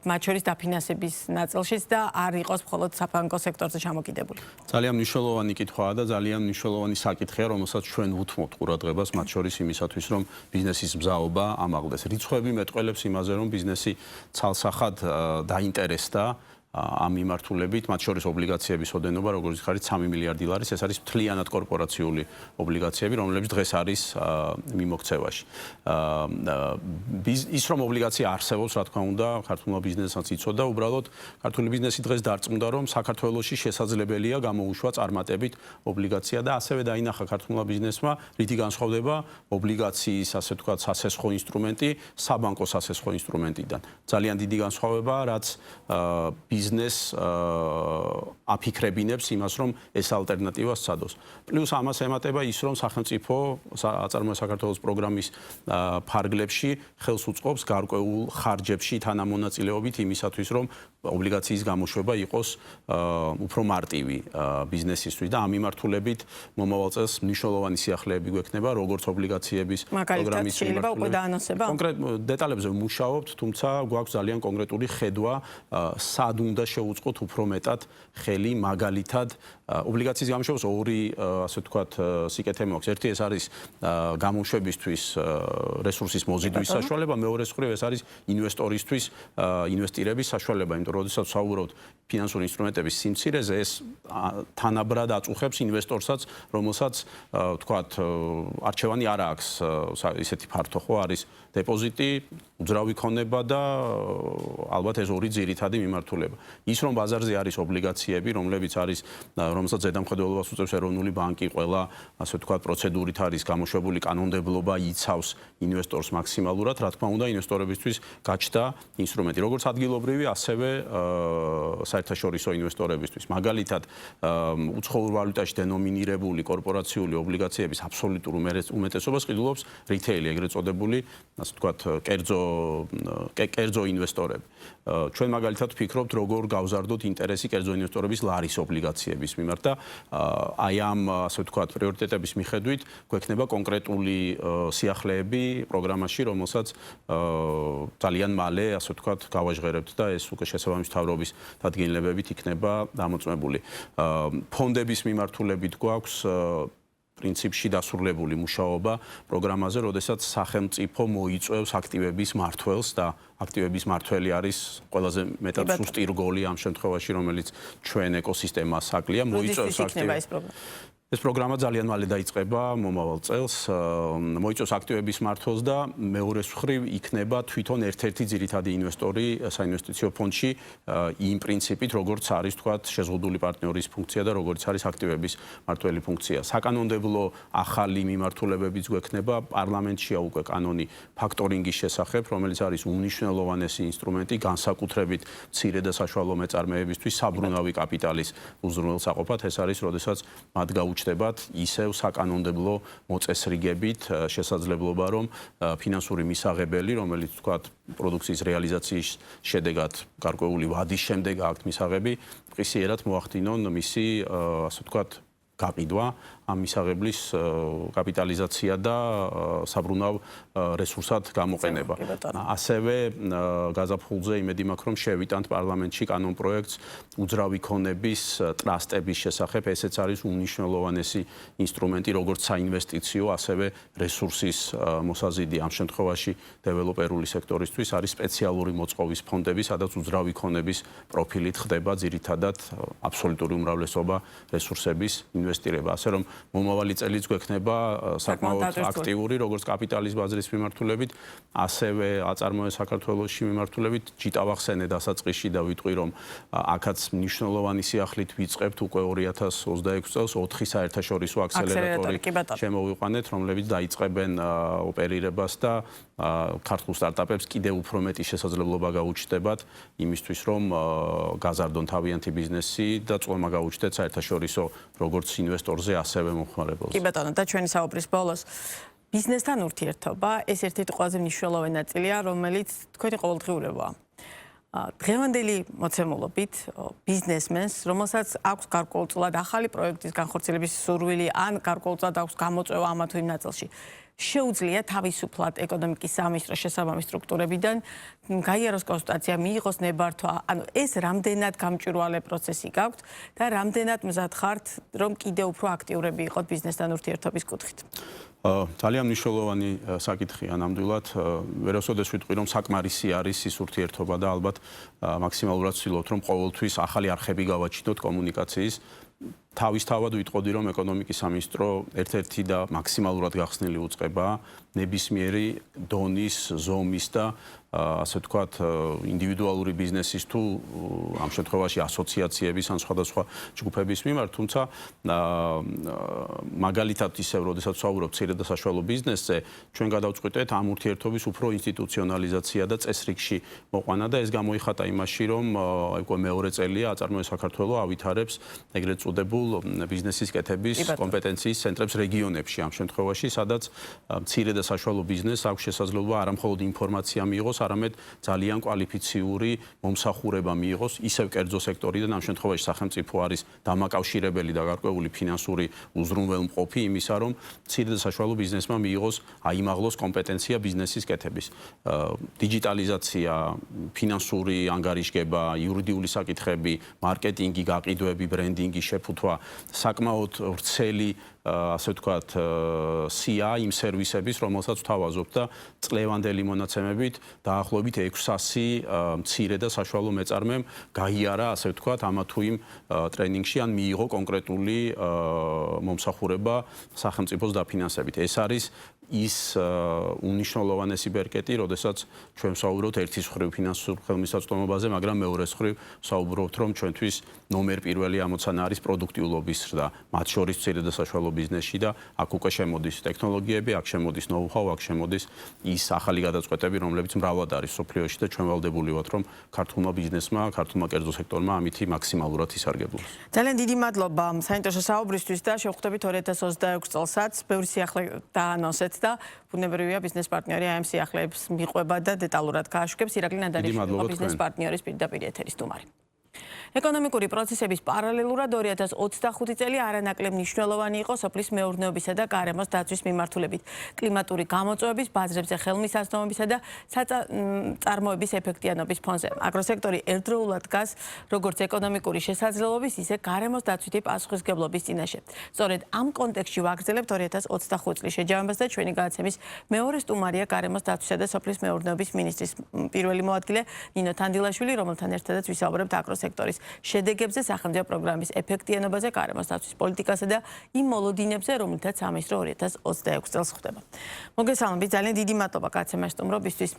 მათ შორის დაფინანსების ნაწილშიც და არ იყოს მხოლოდ საბანკო სექტორზე ჩამოკიდებული. ძალიან მნიშვნელოვანი კითხვაა და ძალიან მნიშვნელოვანი საკითხია, რომელსაც ჩვენ უთმობთ ყურადღებას, მათ შორის იმისათვის, რომ ბიზნესის მზაობა ამაღლდეს. რიცხვები მეტყველებს იმაზე, რომ ბიზნესი ცალსახად დაინტერესდა ამ მიმართულებით, მათ შორის ობლიგაციების ოდენობა, როგორც ხარით 3 მილიარდი ლარის, ეს არის მთლიანად კორპორაციული ობლიგაციები, რომლებიც დღეს არის მიმოქცევაში. ის რომ ობლიგაცია არსებობს, რა თქმა უნდა, ქართულმა ბიზნესაც იცოდა, უბრალოდ ქართული ბიზნესი დღეს დარწმუნდა, რომ საქართველოში შესაძლებელია გამოუშვა წარმატებით ობლიგაცია და ასევე დაინახა ქართულმა ბიზნესმა, რითი განსხვავდება ობლიგაციის, ასე ვთქვათ, სასესხო ინსტრუმენტი საბანკო სასესხო ინსტრუმენტიდან. ძალიან დიდი განსხვავება, რაც ბიზნესს აფიქრებინებს იმას, რომ ეს ალტერნატივა სცადოს. პლუს ამას ემატება ის, რომ სახელმწიფო აწარმოა საქართველოს პროგრამის ფარგლებში ხელს უწყობს გარკვეულ ხარჯებში თანამონაწილეობით იმისათვის, რომ ობლიგაციის გამოშვება იყოს უფრო მარტივი ბიზნესისთვის და ამ მიმართულებით მომავალ წელს მნიშვნელოვანი სიახლეები გვექნება, როგორც ობლიგაციების პროგრამის მიმართულებით. კონკრეტ დეტალებზე ვმუშაობთ, თუმცა გვაქვს ძალიან კონკრეტული ხედვა, სად უნდა შევუწყოთ უფრო მეტად ხელი, მაგალითად, ობლიგაციის გამოშვებას ორი, ასე ვთქვათ, სიკეთე მაქვს. ერთი ეს არის გამოშვებისთვის რესურსის მოზიდვის საშუალება, მეორე მხრივ ეს არის ინვესტორისთვის ინვესტირების საშუალება, იმიტომ რომ როდესაც ვსაუბრობთ ფინანსური ინსტრუმენტების სიმცირეზე, ეს თანაბრად აწუხებს ინვესტორსაც, რომელსაც ვთქვათ, არჩევანი არ აქვს ისეთი ფართო ხო არის დეპოზიტი, უძრავი ქონება და ალბათ ეს ორი ძირითადი მიმართულება. ის რომ ბაზარზე არის ობლიგაციები, რომელსაც ზედამხედველობას უწევს ეროვნული ბანკი, ყველა ასე ვთქვათ პროცედურით არის გამოშვებული კანონმდებლობა იცავს ინვესტორს მაქსიმალურად, რა თქმა უნდა, ინვესტორებისთვის გაჩნდა ინსტრუმენტი, როგორც ადგილობრივი, ასევე საერთაშორისო ინვესტორებისთვის. მაგალითად, უცხოურ ვალუტაში დენომინირებული კორპორაციული ობლიგაციების აბსოლუტურ უმეტესობას ყიდულობს რითეილი, ეგრეთ წოდებული, ასე ვთქვათ, კერძო ინვესტორები. ჩვენ მაგალითად ვფიქრობთ, როგორ გავზარდოთ ინტერესი კერძო ინვესტორების ლარის ობლიგაციების მიმართ და აი ამ, ასე ვთქვათ, პრიორიტეტების მიხედვით გვექნება კონკრეტული სიახლეები პროგრამაში, რომელსაც ძალიან მალე, ასე ვთქვათ, გავაჟღერებთ და ეს უკვე შესაბამის მთავრობის დადგენილებებით იქნება დამოწმებული. ფონდების მიმართულებით გვაქვს პრინციპში დასრულებული მუშაობა პროგრამაზე, როდესაც სახელმწიფო მოიწევს აქტივების მმართველს და აქტივების მმართველი არის ყველაზე მეტად სუსტი რგოლი ამ შემთხვევაში, რომელიც ჩვენ ეკოსისტემას აკლია, მოიწევს აქტივებს. ეს პროგრამა ძალიან მალე დაიწყება მომავალ წელს, მოიწევს აქტივების მმართველს და მეორე მხრივ იქნება თვითონ ერთ-ერთი ძირითადი ინვესტორი საინვესტიციო ფონდში იმ პრინციპით, როგორც არის თქვათ შეზღუდული პარტნიორის ფუნქცია და როგორც არის აქტივების მმართველი ფუნქცია. საკანონმდებლო ახალი მიმართულებებიც გვექნება, პარლამენტშია უკვე კანონი ფაქტორინგის შესახებ, რომელიც არის უმნიშვნელოვანესი ინსტრუმენტი განსაკუთრებით მცირე და საშუალო მეწარმეებისთვის საბრუნავი კაპიტალის უზრუნველსაყოფად. ეს არის, როდესაც მათ ჩდებათ ისევ საკანონმდებლო მოწესრიგებით შესაძლებლობა, რომ ფინანსური მისაღებელი, რომელიც თქვათ პროდუქციის რეალიზაციის შედეგად გარკვეული ვადის შემდეგ აქვთ მისაღები, მყისიერად მოახდინონ მისი, ასე ვთქვათ, გაყიდვა, ამ მისაღებლის კაპიტალიზაცია და საბრუნავ რესურსად გამოყენება. ასევე გაზაფხულზე იმედი მაქვს, რომ შევიტანთ პარლამენტში კანონპროექტს უძრავი ქონების ტრასტების შესახებ. ესეც არის უმნიშვნელოვანესი ინსტრუმენტი, როგორც საინვესტიციო, ასევე რესურსის მოსაზიდი ამ შემთხვევაში დეველოპერული სექტორისთვის არის სპეციალური მოწყობის ფონდები, სადაც უძრავი ქონების პროფილით ხდება ძირითადად აბსოლუტური უმრავლესობა რესურსების ინვესტირება. ასე რომ მომავალი წელიც გვექნება საკმაოდ აქტიური, როგორც კაპიტალის ბაზრის მიმართულებით, ასევე აწარმოა საქართველოში მიმართულებით. ჭიტავახსენე დასაწყისში და ვიტყვი, რომ აქაც მნიშვნელოვანი სიახლით ვიწყებთ უკვე 2026 წელს 4 საერთაშორისო აქსელერატორი შემოვიყვანეთ, რომლებიც დაიწყებენ ოპერირებას და ქართულ სტარტაპებს კიდევ უფრო მეტი შესაძლებლობა გაუჩნდებათ იმისთვის, რომ გაზარდონ თავიანთი ბიზნესი და წვემა გაუჩნდეთ საერთაშორისო როგორც ინვესტორზე, ასევე მომხმარებელზე. კი ბატონო, და ჩვენი საუბრის ბოლოს ბიზნესთან ურთიერთობა ეს ერთ-ერთი ყველაზე მნიშვნელოვანი ნაწილია, რომელიც თქვენი ყოველდღიურობაა. დღევანდელი მოცემულობით ბიზნესმენს, რომელსაც აქვს გარკვეულწილად ახალი პროექტის განხორციელების სურვილი, ან გარკვეულწილად აქვს გამოწვევა ამა თუ იმ ნაწილში, შეუძლია თავისუფლად ეკონომიკის სამინისტროს შესაბამის სტრუქტურებიდან გაიაროს კონსულტაცია, მიიღოს ნებართვა. ანუ ეს რამდენად გამჭვირვალე პროცესი გაქვთ და რამდენად მზად ხართ, რომ კიდევ უფრო აქტიურები იყოთ ბიზნესთან ურთიერთობის კუთხით. ძალიან მნიშვნელოვანი საკითხია ნამდვილად. ვერასოდეს ვიტყვი, რომ საკმარისი არის ის ურთიერთობა და ალბათ მაქსიმალურად ვცდილობთ, რომ ყოველთვის ახალი არხები გავაჩინოთ კომუნიკაციის. თავისთავად ვიტყოდი, რომ ეკონომიკის სამინისტრო ერთ-ერთი და მაქსიმალურად გახსნილი უწყება ნებისმიერი დონის, ზომის და ასე ვთქვათ, ინდივიდუალური ბიზნესის თუ ამ შემთხვევაში ასოციაციების ან სხვადასხვა ჯგუფების მიმართ, თუმცა მაგალითად ისევ, როდესაც ვსაუბრობ მცირე და საშუალო ბიზნესზე, ჩვენ გადავწყვიტეთ ამ ურთიერთობის უფრო ინსტიტუციონალიზაცია და წესრიგში მოყვანა და ეს გამოიხატა იმაში, რომ უკვე მეორე წელია აწარმოებს საქართველოს ავითარებს ეგრეთ წოდებულ ბიზნესის კეთების კომპეტენციის ცენტრებს რეგიონებში ამ შემთხვევაში, სადაც მცირე და საშუალო ბიზნესს აქვს შესაძლებლობა არა მხოლოდ ინფორმაცია მიიღოს, არამედ ძალიან კვალიფიციური მომსახურება მიიღოს ისევ კერძო სექტორიდან, ამ შემთხვევაში სახელმწიფო არის დამაკავშირებელი და გარკვეული ფინანსური უზრუნველმყოფი იმისა, რომ მცირე და საშუალო ბიზნესმა მიიღოს აიმაღლოს კომპეტენცია ბიზნესის კეთების. დიჯიტალიზაცია, ფინანსური ანგარიშგება, იურიდიული საკითხები, მარკეტინგი, გაყიდვები, ბრენდინგი, შეფუთვა, საკმაოდ ვრცელი ასე ვთქვათ, სია იმ სერვისების, რომელსაც ვთავაზობ და წლევანდელი მონაცემებით დაახლოებით 600 მცირე და საშუალო მეწარმემ გაიარა, ასე ვთქვათ, ამა თუ იმ ტრენინგში ან მიიღო კონკრეტული მომსახურება სახელმწიფოს დაფინანსებით. ეს არის ის უნიშნულოვანესი ბერკეტი, როდესაც ჩვენ ვსაუბრობთ ერთის მხრივ ფინანსურ ხელმისაწვდომობაზე, მაგრამ მეორეს მხრივ ვსაუბრობთ, რომ ჩვენთვის ნომერ პირველი ამოცანა არის პროდუქტიულობის ზრდა, მათ შორის მცირე და საშუალო ბიზნესში და აქ უკვე შემოდის ტექნოლოგიები, აქ შემოდის ნოუ-ჰაუ, აქ შემოდის ის ახალი გადაწყვეტები, რომლებიც მრავლად არის სოფლიოში და ჩვენ ვალდებული ვართ, რომ ქართულმა ბიზნესმა, ქართულმა კერძო სექტორმა ამითი მაქსიმალურად ისარგებლოს. ძალიან დიდი მადლობა საინტერესო საუბრისთვის და შევხვდებით 2026 წელსაც, ბევრი სიახლე დაანონსეთ და ბუნებრივია ბიზნეს პარტნიორი ამ სიახლეებს მიყვება და დეტალურად გააშუქებს. ირაკლი ნადარიშვილი ბიზნეს პარტნიორის პირდაპირ ეთერის სტუმარი. ეკონომიკური პროცესების პარალელურად 2025 წელი არანაკლებ მნიშვნელოვანი იყო სოფლის მეურნეობისა და გარემოს დაცვის მიმართულებით. კლიმატური გამოწვევების, ბაზრებზე ხელმისაწვდომობისა და წარმოების ეფექტიანობის ფონზე. აგროსექტორი ერთდროულად დგას როგორც ეკონომიკური შესაძლებლობის, ისე გარემოს დაცვითი პასუხისმგებლობის წინაშე. სწორედ ამ კონტექსტში ვაგრძელებთ 2025 წლის შეჯამებას და ჩვენი გადაცემის მეორე სტუმარია გარემოს დაცვისა და სოფლის მეურნეობის მინისტრის პირველი მოადგილე ნინო თანდილაშვილი, რომელთან ერთადაც ვისაუბრებთ აგროსექტორის შედეგებზე, სახელმწიფო პროგრამის ეფექტიანობაზე, გარემოს დაცვის პოლიტიკასა და იმ მოლოდინებზე, რომლითაც სამინისტრო 2026 წელს ხდება. მოგესალმებით, ძალიან დიდი მადლობა გადაცემას სტუმრობისთვის.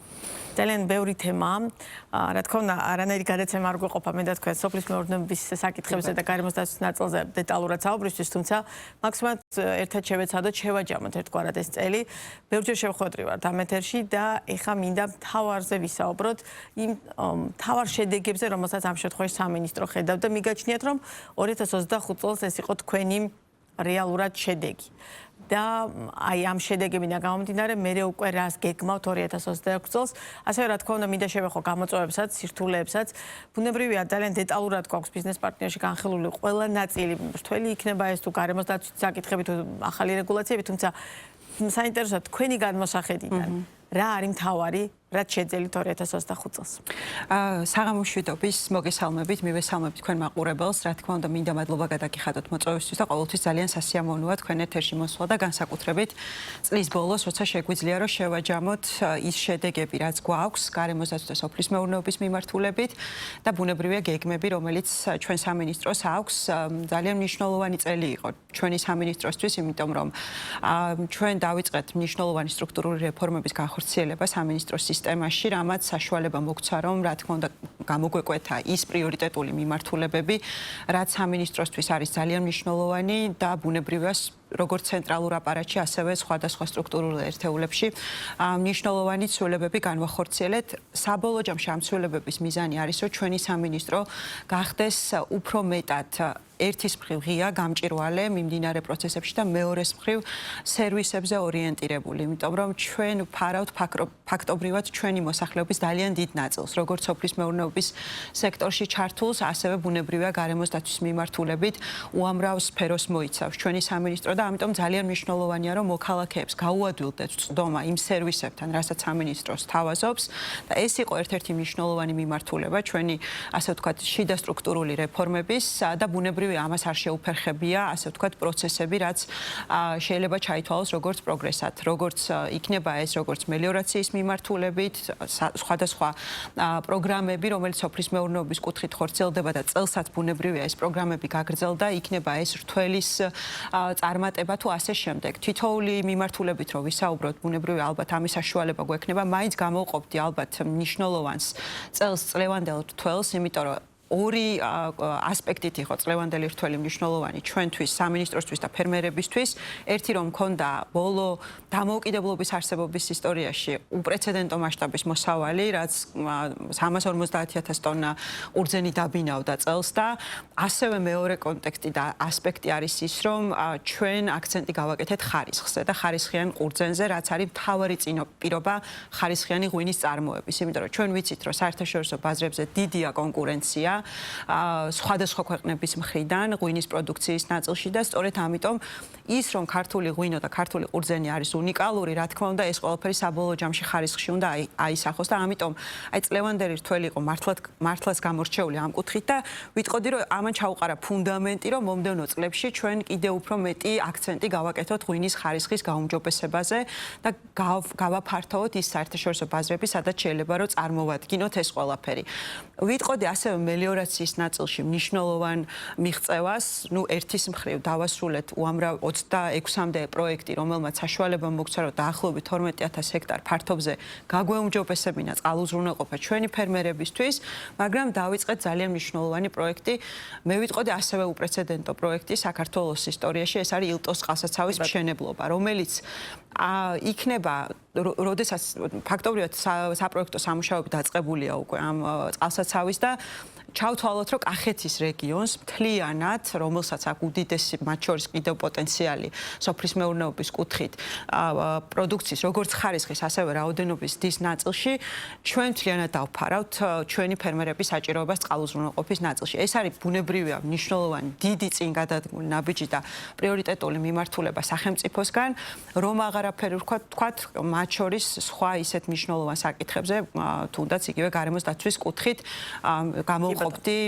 ძალიან ბევრი თემაა. რა თქმა უნდა, არანაირი გადაცემა არ გვეყოფა, მე და თქვენ სოფლის მეურნეობის საკითხებზე და გარემოს დაცვის ნაწილზე დეტალურად საუბრისთვის, თუმცა მაქსიმალურად ერთად შევეცადოთ, შევაჯამოთ ერთგვარად ეს წელი. ბევრჯერ შევხვედრივართ ამ ეთერში და ეხა მინდა მთავარზე ვისაუბროთ, იმ მთავარ შედეგებზე, რომელსაც ამ შემთხვევაში სამინისტრო ხედავ და მიგაჩნიათ, რომ 2025 წელს ეს იყო თქვენი რეალურად შედეგი. და აი ამ შედეგებიდან გამომდინარე, მე უკვე რას გეგმავთ 2026 წელს. ასევე რა თქმა უნდა, მინდა შევეხო გამოწვევებსაც, სირთულეებსაც. ბუნებრივია, ძალიან დეტალურად გვაქვს ბიზნეს პარტნიორში განხილული ყველა ნაწილი. რთველი იქნება ეს თუ გარემოს დაცვის საკითხები თუ ახალი რეგულაციები, თუმცა საინტერესოა თქვენი გადმოსახედიდან. რა არის მთავარი, რაც შეძელით 2025 წელს? საღამოშვიდობის მოგესალმებით, მივესალმებით თქვენ მაყურებელს. რა თქმა უნდა, მინდა მადლობა გადაგიხადოთ მოწვევისთვის და ყოველთვის ძალიან სასიამოვნოა თქვენ ეთერში მოსვლა და განსაკუთრებით წლის ბოლოს, როცა შეგვიძლია რომ შევაჯამოთ ის შედეგები, რაც გვაქვს გარემოს დაცვის და სოფლის მეურნეობის მიმართულებით და ბუნებრივია გეგმები, რომელიც ჩვენ სამინისტროს აქვს. ძალიან მნიშვნელოვანი წელი იყო ჩვენი სამინისტროსთვის, იმიტომ რომ ჩვენ დავიწყეთ მნიშვნელოვანი სტრუქტურული რეფორმების განხორციელება სამინისტროს სისტემაში, რამაც საშუალება მოგცა, რომ რა თქმა უნდა გამოგვეკვეთა ის პრიორიტეტული მიმართულებები, რაც სამინისტროსთვის არის ძალიან მნიშვნელოვანი და ბუნებრივია როგორც ცენტრალურ აპარატში, ასევე სხვადასხვა სტრუქტურულ ერთეულებში მნიშვნელოვანი ცვლილებები განვახორციელეთ. საბოლოო ჯამში ამ ცვლილებების მიზანი არის, რომ ჩვენი სამინისტრო გახდეს უფრო მეტად ერთის მხრივ ღია გამჭირვალე მიმდინარე პროცესებში და მეორეს მხრივ სერვისებზე ორიენტირებული, იმიტომ რომ ჩვენ ვფარავთ ფაქტობრივად ჩვენი მოსახლეობის ძალიან დიდ ნაწილს, როგორც სოფლის მეურნეობის სექტორში ჩართულს, ასევე ბუნებრივია გარემოს დაცვის მიმართულებით უამრავ სფეროს მოიცავს. ჩვენი სამინისტრო და ამიტომ ძალიან მნიშვნელოვანია, რომ მოქალაქეებს გაუადვილდეთ წვდომა იმ სერვისებთან, რასაც სამინისტროს თავაზობს და ეს იყო ერთ-ერთი მნიშვნელოვანი მიმართულება ჩვენი, ასე ვთქვათ, შიდა სტრუქტურული რეფორმების და ბუნებრივია ამას არ შეუფერხებია, ასე ვთქვათ, პროცესები, რაც შეიძლება ჩაითვალოს როგორც პროგრესად, როგორც იქნება ეს, როგორც მელიორაციის მიმართულებით, სხვადასხვა პროგრამები, რომელიც სოფლის მეურნეობის კუთხით ხორციელდება და წელსაც ბუნებრივია ეს პროგრამები გაგრძელდა, იქნება ეს რთველის წარმატება თუ ასე შემდეგ. თითოეული მიმართულებით რო ვისაუბროთ, ბუნებრივია ალბათ ამის საშუალება გვექნება, მაინც გამოვყოფდი ალბათ მნიშვნელოვანს წელს წლევანდელ რთველს, იმიტომ რომ ორი ასპექტით იყო წლევანდელი რთველი მნიშვნელოვანი ჩვენთვის, სამინისტროსთვის და ფერმერებისთვის. ერთი რომ მქონდა ბოლო დამოუკიდებლობის არსებობის ისტორიაში უპრეცედენტო მასშტაბის მოსავალი, რაც 350,000 ტონა ყურძენი დაბინავდა წელს და ასევე მეორე კონტექსტი და ასპექტი არის ის, რომ ჩვენ აქცენტი გავაკეთეთ ხარისხზე და ხარისხიან ყურძენზე, რაც არის მთავარი წინაპირობა ხარისხიანი ღვინის წარმოების. იმიტომ რომ ჩვენ ვიცით, რომ საერთაშორისო ბაზრებზე დიდია კონკურენცია სხვადასხვა ქვეყნების მხრიდან ღვინის პროდუქციის ნაწილში და სწორედ ამიტომ ის რომ ქართული ღვინო და ქართული ყურძენი არის უნიკალური, რა თქმა უნდა, ეს ყველაფერი საბოლოო ჯამში ხარისხში უნდა აისახოს და ამიტომ აი წლევანდელი რთველი იყო მართლაც გამორჩეული ამ კუთხით და ვიტყოდი რომ ამან ჩაუყარა ფუნდამენტი, რომ მომდევნო წლებში ჩვენ კიდევ უფრო მეტი აქცენტი გავაკეთოთ ღვინის ხარისხის გაუმჯობესებაზე და გავაფართოვოთ ის საერთაშორისო ბაზრები, სადაც შეიძლება რომ წარმოვადგინოთ ეს ყველაფერი. ვიტყოდი ასევე მელიორაციის ნაწილში მნიშვნელოვან მიღწევას, ერთის მხრივ დავასრულეთ უამრავ 26-მდე პროექტი, რომელმაც საშუალება მოგცა, რომ დაახლოებით 12,000 ჰექტარ ფართობზე გაგვეუმჯობესებინა წყალუზრუნველყოფა ჩვენი ფერმერებისთვის, მაგრამ დავიწყეთ ძალიან მნიშვნელოვანი პროექტი. მე ვიტყოდი ასევე უპრეცედენტო პროექტი საქართველოს ისტორიაში, ეს არის ილტოს წყალსაცავის მშენებლობა, რომელიც იქნება, როდესაც ფაქტობრივად საპროექტო სამუშაოები დაწყებულია უკვე ამ წყალსაცავის და ჩავთვალოთ, რომ კახეთის რეგიონს მთლიანად, რომელსაც აქვს უდიდესი მათ შორის კიდევ პოტენციალი სოფლის მეურნეობის კუთხით, პროდუქციის როგორც ხარისხის, ასევე რაოდენობის დის ნაწილში, ჩვენ მთლიანად დავფარავთ ჩვენი ფერმერების საჭიროებას წყალუზრუნველყოფის ნაწილში. ეს არის ბუნებრივია მნიშვნელოვანი, დიდი წინ გადადგმული ნაბიჯი და პრიორიტეტული მიმართულება სახელმწიფოსგან, რომ აღარაფერი ვთქვათ, მათ შორის სხვა ისეთ მნიშვნელოვან საკითხებზე, თუნდაც იგივე გარემოს დაცვის კუთხით გამოვყოფდი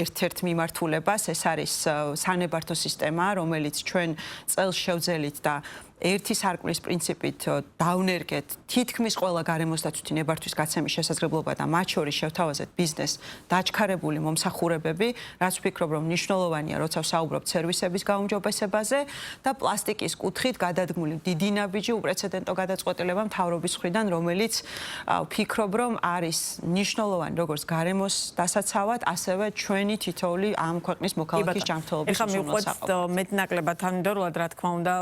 ერთ-ერთ მიმართულებას, ეს არის სანებართო სისტემა, რომელიც ჩვენ წელს შევძელით და ერთი სარკმლის პრინციპით დავნერგეთ თითქმის ყველა გარემოს დაცვითი ნებართვის გაცემის შესაძლებლობა და მათ შორის შევთავაზეთ ბიზნეს დაჩქარებული მომსახურებები, რაც ვფიქრობ, რომ მნიშვნელოვანია, როცა ვსაუბრობთ სერვისების გაუმჯობესებაზე და პლასტიკის კუთხით გადადგმული დიდი ნაბიჯი უპრეცედენტო გადაწყვეტილება მთავრობის მხრიდან, რომელიც ვფიქრობ, რომ არის მნიშვნელოვანი როგორც გარემოს დასაცავად, ასევე ჩვენი თითოეული ამ ქვეყნის მოქალაქის ჯანმრთელობის უზრუნველსაყოფად. მეტნაკლებად თანმიმდევრულად, რა თქმა უნდა,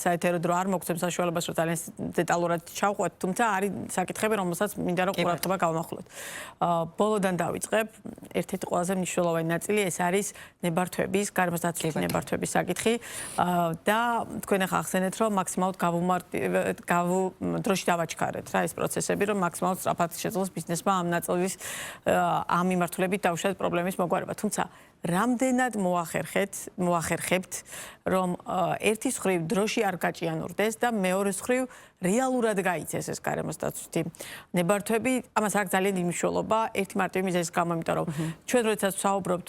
საერთოდ რო არ მოგცემ საშუალებას, რომ ძალიან დეტალურად ჩავყვეთ, თუმცა არის საკითხები, რომელსაც მინდა რომ ყურადღება გავამახვილოთ. ბოლოდან დავიწყებ, ერთ-ერთი ყველაზე მნიშვნელოვანი ნაწილი ეს არის ნებართვების, გარემოს დაცვითი ნებართვების საკითხი და თქვენ ახლა ახსენეთ, რომ მაქსიმალურად დროში დავაჩქარეთ რა ეს პროცესები, რომ მაქსიმალურად სწრაფად შეძლოს ბიზნესმა ამ ნაწილის ამ მიმართულებით დაუშვათ პრობლემის მოგვარება. თუმცა რამდენად მოახერხებთ, რომ ერთის მხრივ დროში არ გაჭიანურდეს და მეორეს მხრივ რეალურად გაიცეს ეს გარემოს დაცვითი ნებართვები, ამას აქვს ძალიან დიდი მნიშვნელობა ერთი მარტივი მიზეზის გამო, იმიტომ რომ ჩვენ როდესაც ვსაუბრობთ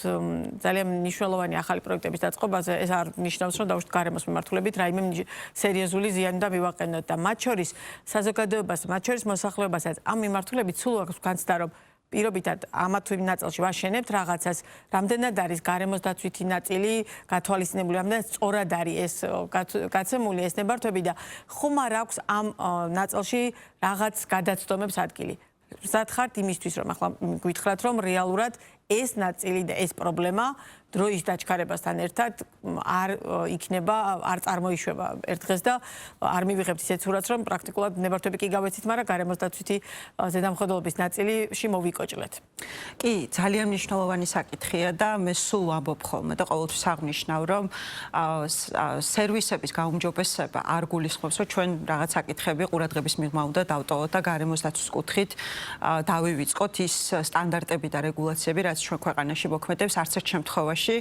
ძალიან მნიშვნელოვანი ახალი პროექტების დაწყობაზე, ეს არ ნიშნავს, რომ დავუშვათ გარემოს მიმართულებით რაიმე სერიოზული ზიანი და მივაყენოთ და მათ შორის საზოგადოებას, მათ შორის მოსახლეობასაც ამ მიმართულებით სულ აქვს განცდა, რომ პირობითად ამა თუ იმ ნაწილში ვაშენებთ რაღაცას, რამდენად არის გარემოს დაცვითი ნაწილი გათვალისწინებული, რამდენად სწორად არის ეს გაცემული ეს ნებართვები და ხომ არ აქვს ამ ნაწილში რაღაც გადაცდომებს ადგილი. მზად ხართ იმისთვის, რომ ახლა გვითხრათ, რომ რეალურად ეს ნაწილი და ეს პრობლემა დროის დაჩქარებასთან ერთად არ იქნება, არ წარმოიშვება ერთ დღეს და არ მივიღებთ ისეთ სურათს, რომ პრაქტიკულად ნებართვები კი გავეცით, მაგრამ გარემოს დაცვითი ზედამხედველობის ნაწილში მოვიკოჭლეთ. კი, ძალიან მნიშვნელოვანი საკითხია და მე სულ ვამბობ ხოლმე და ყოველთვის აღნიშნავ, რომ სერვისების გაუმჯობესება არ გულისხმობს, რომ ჩვენ რაღაც საკითხები ყურადღების მიღმა უნდა დავტოვოთ და გარემოს დაცვის კუთხით დავივიწყოთ ის სტანდარტები და რეგულაციები, რაც ჩვენ ქვეყანაში მოქმედებს, არც ერთ შემთხვევაში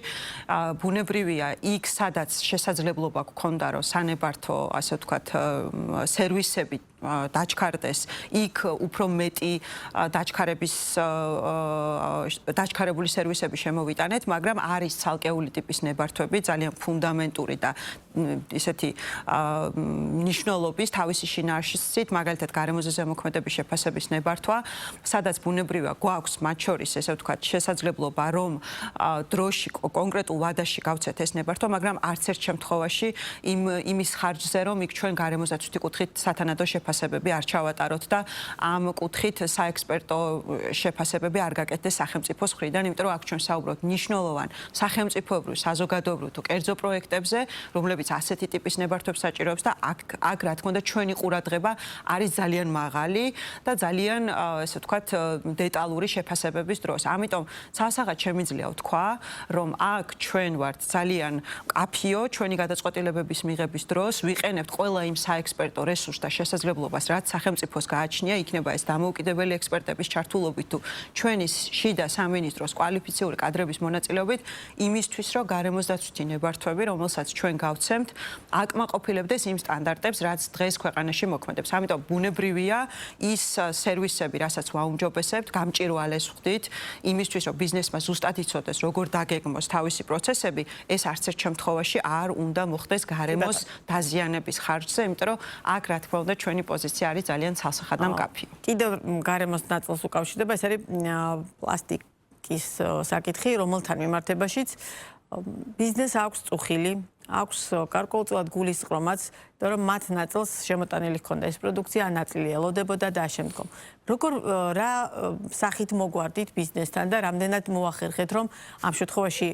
ბუნებრივია იქ, სადაც შესაძლებლობა გქონდა, რომ სანებართო, ასე ვთქვათ, სერვისები დაჩქარდეს, იქ უფრო მეტი დაჩქარებული სერვისები შემოვიტანეთ, მაგრამ არის ცალკეული ტიპის ნებართვები, ძალიან ფუნდამენტური და ისეთი მნიშვნელობის თავისი შინაარსით, მაგალითად გარემოზე ზემოქმედების შეფასების ნებართვა, სადაც ბუნებრივია გვაქვს მათ შორის, ესე ვთქვათ, შესაძლებლობა, რომ დროში კონკრეტულ ვადაში გავცეთ ეს ნებართვა, მაგრამ არც ერთ შემთხვევაში იმის ხარჯზე, რომ იქ ჩვენ გარემოზაცვითი კუთხით სათანადო შეფასებები არ ჩავატაროთ და ამ კუთხით საექსპერტო შეფასებები არ გაკეთდეს სახელმწიფოს მხრიდან, იმიტომ რომ აქ ჩვენ საუბრობთ მნიშვნელოვან სახელმწიფოებრივ, საზოგადოებრივ თუ კერძო პროექტებზე, რომლებიც ასეთი ტიპის ნებართვებს საჭიროებს და აქ რა თქმა უნდა ჩვენი ყურადღება არის ძალიან მაღალი და ძალიან ესე ვთქვათ დეტალური შეფასებების დროს. ამიტომ სასახად შემიძლია ვთქვა, რომ აქ ჩვენ ვართ ძალიან კაფიო ჩვენი გადაწყვეტილებების მიღების დროს, ვიყენებთ ყველა იმ საექსპერტო რესურსს და შესაძლებლობას, რაც სახელმწიფოს გააჩნია, იქნება ეს დამოუკიდებელი ექსპერტების ჩართულობით თუ ჩვენი შიდა სამინისტროს კვალიფიციური კადრების მონაწილეობით, იმისთვის, რომ გარემოსდაცვითი ნებართვები, რომელსაც ჩვენ გავცემთ, აკმაყოფილებდეს იმ სტანდარტებს, რაც დღეს ქვეყანაში მოქმედებს. ამიტომ ბუნებრივია ის სერვისები, რასაც ვაუმჯობესებთ, გამჭირვალეს ვხდით, იმისთვის, რომ ბიზნესმა ზუსტად იცოდეს, როგორ დაგეგმოს თავისი პროცესები, ეს არც ერთ შემთხვევაში არ უნდა მოხდეს გარემოს დაზიანების ხარჯზე, იმიტომ რომ აქ რა თქმა უნდა ჩვენი პოზიცია არის ძალიან ცალსახად და მკაფიო. კიდევ გარემოს ნაწილს უკავშირდება, ეს არის პლასტიკის საკითხი, რომელთან მიმართებაშიც ბიზნესს აქვს წუხილი, აქვს გარკვეულწილად გულისწყრომაც, რომ მათ ნაწილს შემოტანილი ჰქონდა ეს პროდუქცია, ნაწილი ელოდებოდა და ამავდროულად. როგორ რა სახით მოგვარდით ბიზნესთან და რამდენად მოახერხეთ, რომ ამ შემთხვევაში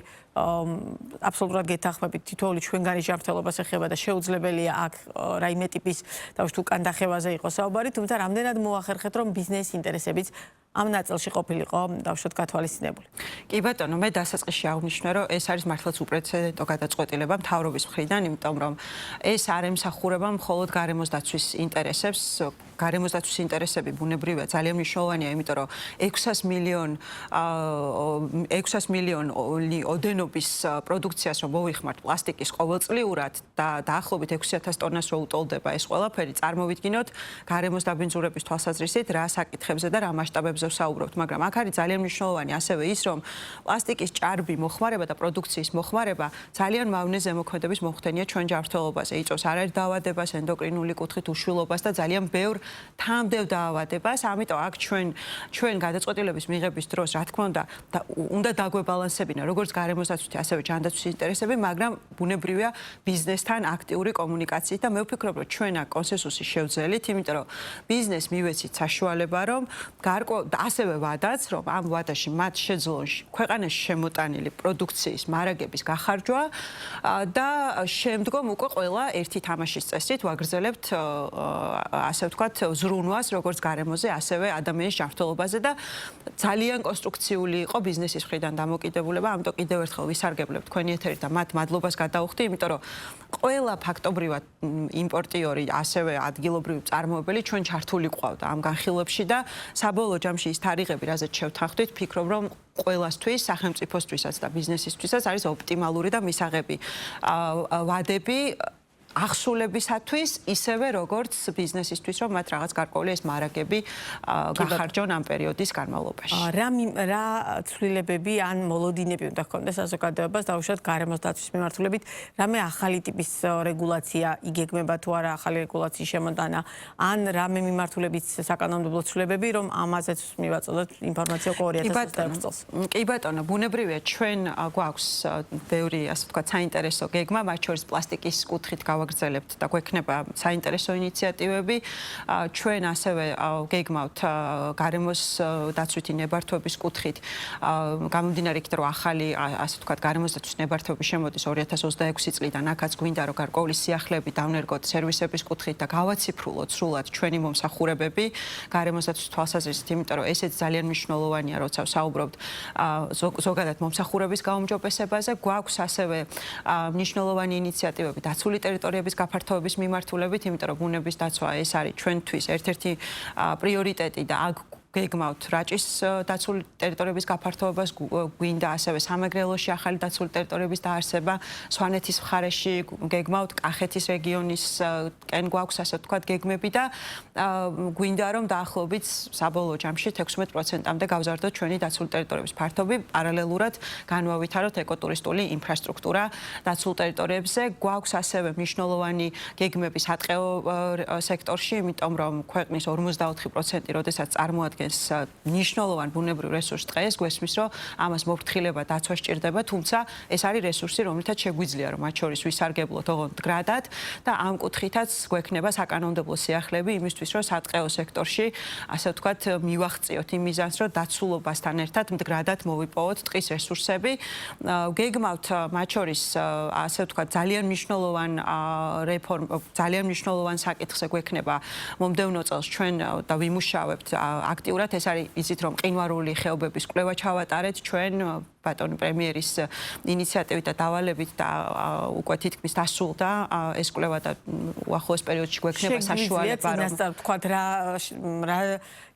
აბსოლუტურად გეთანხმებით თითოეული ჩვენგანი ჯანმრთელობას ეხება და შეუძლებელია აქ რაიმე ტიპის თავშთ უკან დახევაზე იყოს საუბარი, თუმცა რამდენად მოახერხეთ, რომ ბიზნესის ინტერესებიც ამ ნაწილში ყოფილიყო დავშოთ გათვალისწინებული. კი ბატონო, მე დასაწყისში აღნიშნე, რომ ეს არის მართლაც უპრეცედენტო გადაწყვეტილება მთავრობის მხრიდან, იმიტომ რომ ეს არ ემსახურება მხოლოდ გარემოსდაცვის ინტერესებს. გარემოსდაცვის ინტერესები ბუნებრივია ძალიან მნიშვნელოვანია, იმიტომ რომ 600 მილიონი ოდენობის პროდუქციას რომ მოვიხმართ პლასტიკის ყოველწლიურად და დაახლოებით 6,000 ტონას რო უტოლდება ეს ყველაფერი, წარმოვიდგინოთ გარემოს დაბინძურების თვალსაზრისით რა საკითხებზე და რა მასშტაბებზე ვსაუბრობთ, მაგრამ აქ არის ძალიან მნიშვნელოვანი ასევე ის, რომ პლასტიკის ჭარბი მოხმარება და პროდუქციის მოხმარება ძალიან მავნე ზემოქმედების მოხდენია ჩვენ ჯანმრთელობაზე. იწვევს არაერთ დაავადებას, ენდოკრინული კუთხით უშვილობას და ძალიან ბევრ თამდევ დაავადებას. ამიტომ აქ ჩვენ გადაწყვეტილების მიღების დროს, რა თქმა უნდა დაგვებალანსებინა როგორც გარემოსდაცვითი, ასევე ჯანდაცვის ინტერესები, მაგრამ ბუნებრივია ბიზნესთან აქტიური კომუნიკაციით და მე ვფიქრობ, რომ ჩვენ აქ კონსენსუსი შევძელით, იმიტომ რომ ბიზნესს მივეცით საშუალება, რომ ასევე ვადაც, რომ ამ ვადაში მათ შეძლონში ქვეყანაში შემოტანილი პროდუქციის მარაგების გახარჯვა და შემდგომ უკვე ყველა ერთი თამაშის წესით ვაგრძელებთ ასე ვთქვათ ზრუნვას როგორც გარემოზე, ასევე ადამიანის ჯანმრთელობაზე და ძალიან კონსტრუქციული იყო ბიზნესის მხრიდან დამოკიდებულება, ამიტომ კიდევ ერთხელ ვისარგებლებ თქვენი ეთერით და მათ მადლობას გადავუხდი, იმიტომ რომ ყველა ფაქტობრივად იმპორტიორი, ასევე ადგილობრივი წარმოებელი ჩვენ ჩართული ყავდა ამ განხილვებში და საბოლოო ჯამში ის თარიღები, რაზეც შევთანხმდით, ვფიქრობ, რომ ყველასთვის, სახელმწიფოსთვისაც და ბიზნესისთვისაც არის ოპტიმალური და მისაღები ვადები ახსულებისათვის, ისევე როგორც ბიზნესისთვის, რომ მათ რაღაც გარკვეული ეს მარაგები გახარჯონ ამ პერიოდის განმავლობაში. რა ცვლილებები ან მოლოდინები უნდა ჰქონდეს საზოგადოებას დაუშვათ გარემოსდაცვის მიმართულებით, რამე ახალი ტიპის რეგულაცია იგეგმება თუ არა ახალი რეგულაციის შემოტანა, ან რამე მიმართულებით საკანონმდებლო ცვლილებები, რომ ამაზეც მივაწოდოთ ინფორმაცია 2026 წელს. კი ბატონო, ბუნებრივია ჩვენ გვაქვს ბევრი, ასე ვთქვათ, საინტერესო გეგმა, მათ შორის პლასტიკის კუთხით გავაგრძელებთ და გვექნება საინტერესო ინიციატივები. ჩვენ ასევე გეგმავთ გარემოს დაცვითი ნებართვების კუთხით, გამომდინარე იქით, რომ ახალი, ასე ვთქვათ, გარემოს დაცვის ნებართვები შემოდის 2026 წლიდან, აქაც გვინდა რომ გარკვეული სიახლეები დავნერგოთ სერვისების კუთხით და გავაციფრულოთ სრულად ჩვენი მომსახურებები გარემოს დაცვის თვალსაზრისით, იმიტომ რომ ესეც ძალიან მნიშვნელოვანია, როცა ვსაუბრობთ ზოგადად მომსახურების გაუმჯობესებაზე. გვაქვს ასევე მნიშვნელოვანი ინიციატივები დაცული ტერიტორიების გაფართოების მიმართულებით, იმიტომ რომ ბუნების დაცვა ეს არის ჩვენთვის ერთ-ერთი პრიორიტეტი და გეგმავთ რაჭის დაცული ტერიტორიების გაფართოებას, გვინდა ასევე სამეგრელოში ახალი დაცული ტერიტორიების დაარსება, სვანეთის მხარეში გეგმავთ კახეთის რეგიონის კენ გვაქვს ასე ვთქვათ გეგმები და გვინდა რომ დაახლოებით საბოლოო ჯამში 16%-მდე გავზარდოთ ჩვენი დაცული ტერიტორიების ფართობი, პარალელურად განვავითაროთ ეკოტურისტული ინფრასტრუქტურა დაცულ ტერიტორიებზე. გვაქვს ასევე მნიშვნელოვანი გეგმები სატყეო სექტორში, იმიტომ რომ ქვეყნის 54%, როდესაც წარმოადგენს მნიშვნელოვან ბუნებრივ რესურს ტყეს, გვესმის რომ ამას მოფრთხილება დაცვა სჭირდება, თუმცა ეს არის რესურსი, რომლითაც შეგვიძლია რომ მათ შორის ვისარგებლოთ ოღონდ მდგრადად და ამ კუთხითაც გვექნება საკანონმდებლო სიახლეები იმისთვის, რომ სატყეო სექტორში, ასე ვთქვათ, მივაღწიოთ იმ მიზანს, რომ დაცულობასთან ერთად მდგრადად მოვიპოვოთ ტყის რესურსები. გეგმავთ მათ შორის, ასე ვთქვათ, ძალიან მნიშვნელოვან საკითხზე გვექნება მომდევნო წელს ჩვენ და ვიმუშავებთ აქტიურად. ეს არის იცით რომ მყინვარული ხეობების კვლევა ჩავატარეთ ჩვენ ბატონი პრემიერის ინიციატივით და დავალებით და უკვე თითქმის დასრულდა ეს კვლევა და უახლოეს პერიოდში გვექნება საშუალება რომ თქვათ რა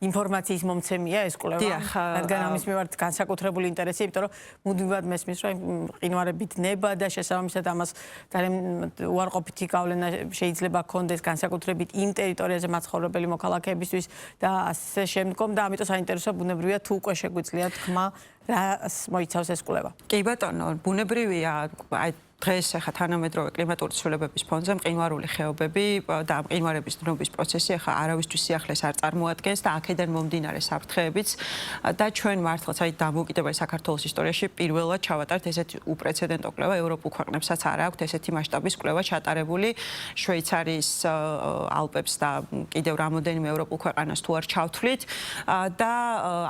ინფორმაციის მომცემია ეს კვლევა, რადგან ამის მიმართ განსაკუთრებული ინტერესი, იმიტომ რომ მუდმივად მესმის რომ მყინვარებით ნება და შესაბამისად ამას ძალიან უარყოფითი გავლენა შეიძლება ჰქონდეს განსაკუთრებით იმ ტერიტორიაზე მაცხოვრებელი მოქალაქეებისთვის და ასე შემდგომ და ამიტომ საინტერესოა ბუნებრივია თუ უკვე შეგვიძლია თქმა რას მოიცავს ეს კვლევა. კი ბატონო, ბუნებრივია დღეს ახლა თანამედროვე კლიმატური ცვლილებების ფონზე მყინვარული ხეობები და მყინვარების დნობის პროცესი ახლა არავისთვის სიახლეს არ წარმოადგენს და აქედან მომდინარე საფრთხეებიც და ჩვენ მართლაც აი დამოუკიდებელ საქართველოს ისტორიაში პირველად ჩავატარეთ ესეთი უპრეცედენტო კვლევა, ევროპულ ქვეყნებსაც არ აქვთ ესეთი მასშტაბის კვლევა ჩატარებული, შვეიცარიის ალპებს და კიდევ რამოდენიმე ევროპულ ქვეყანას თუ არ ჩავთვლით და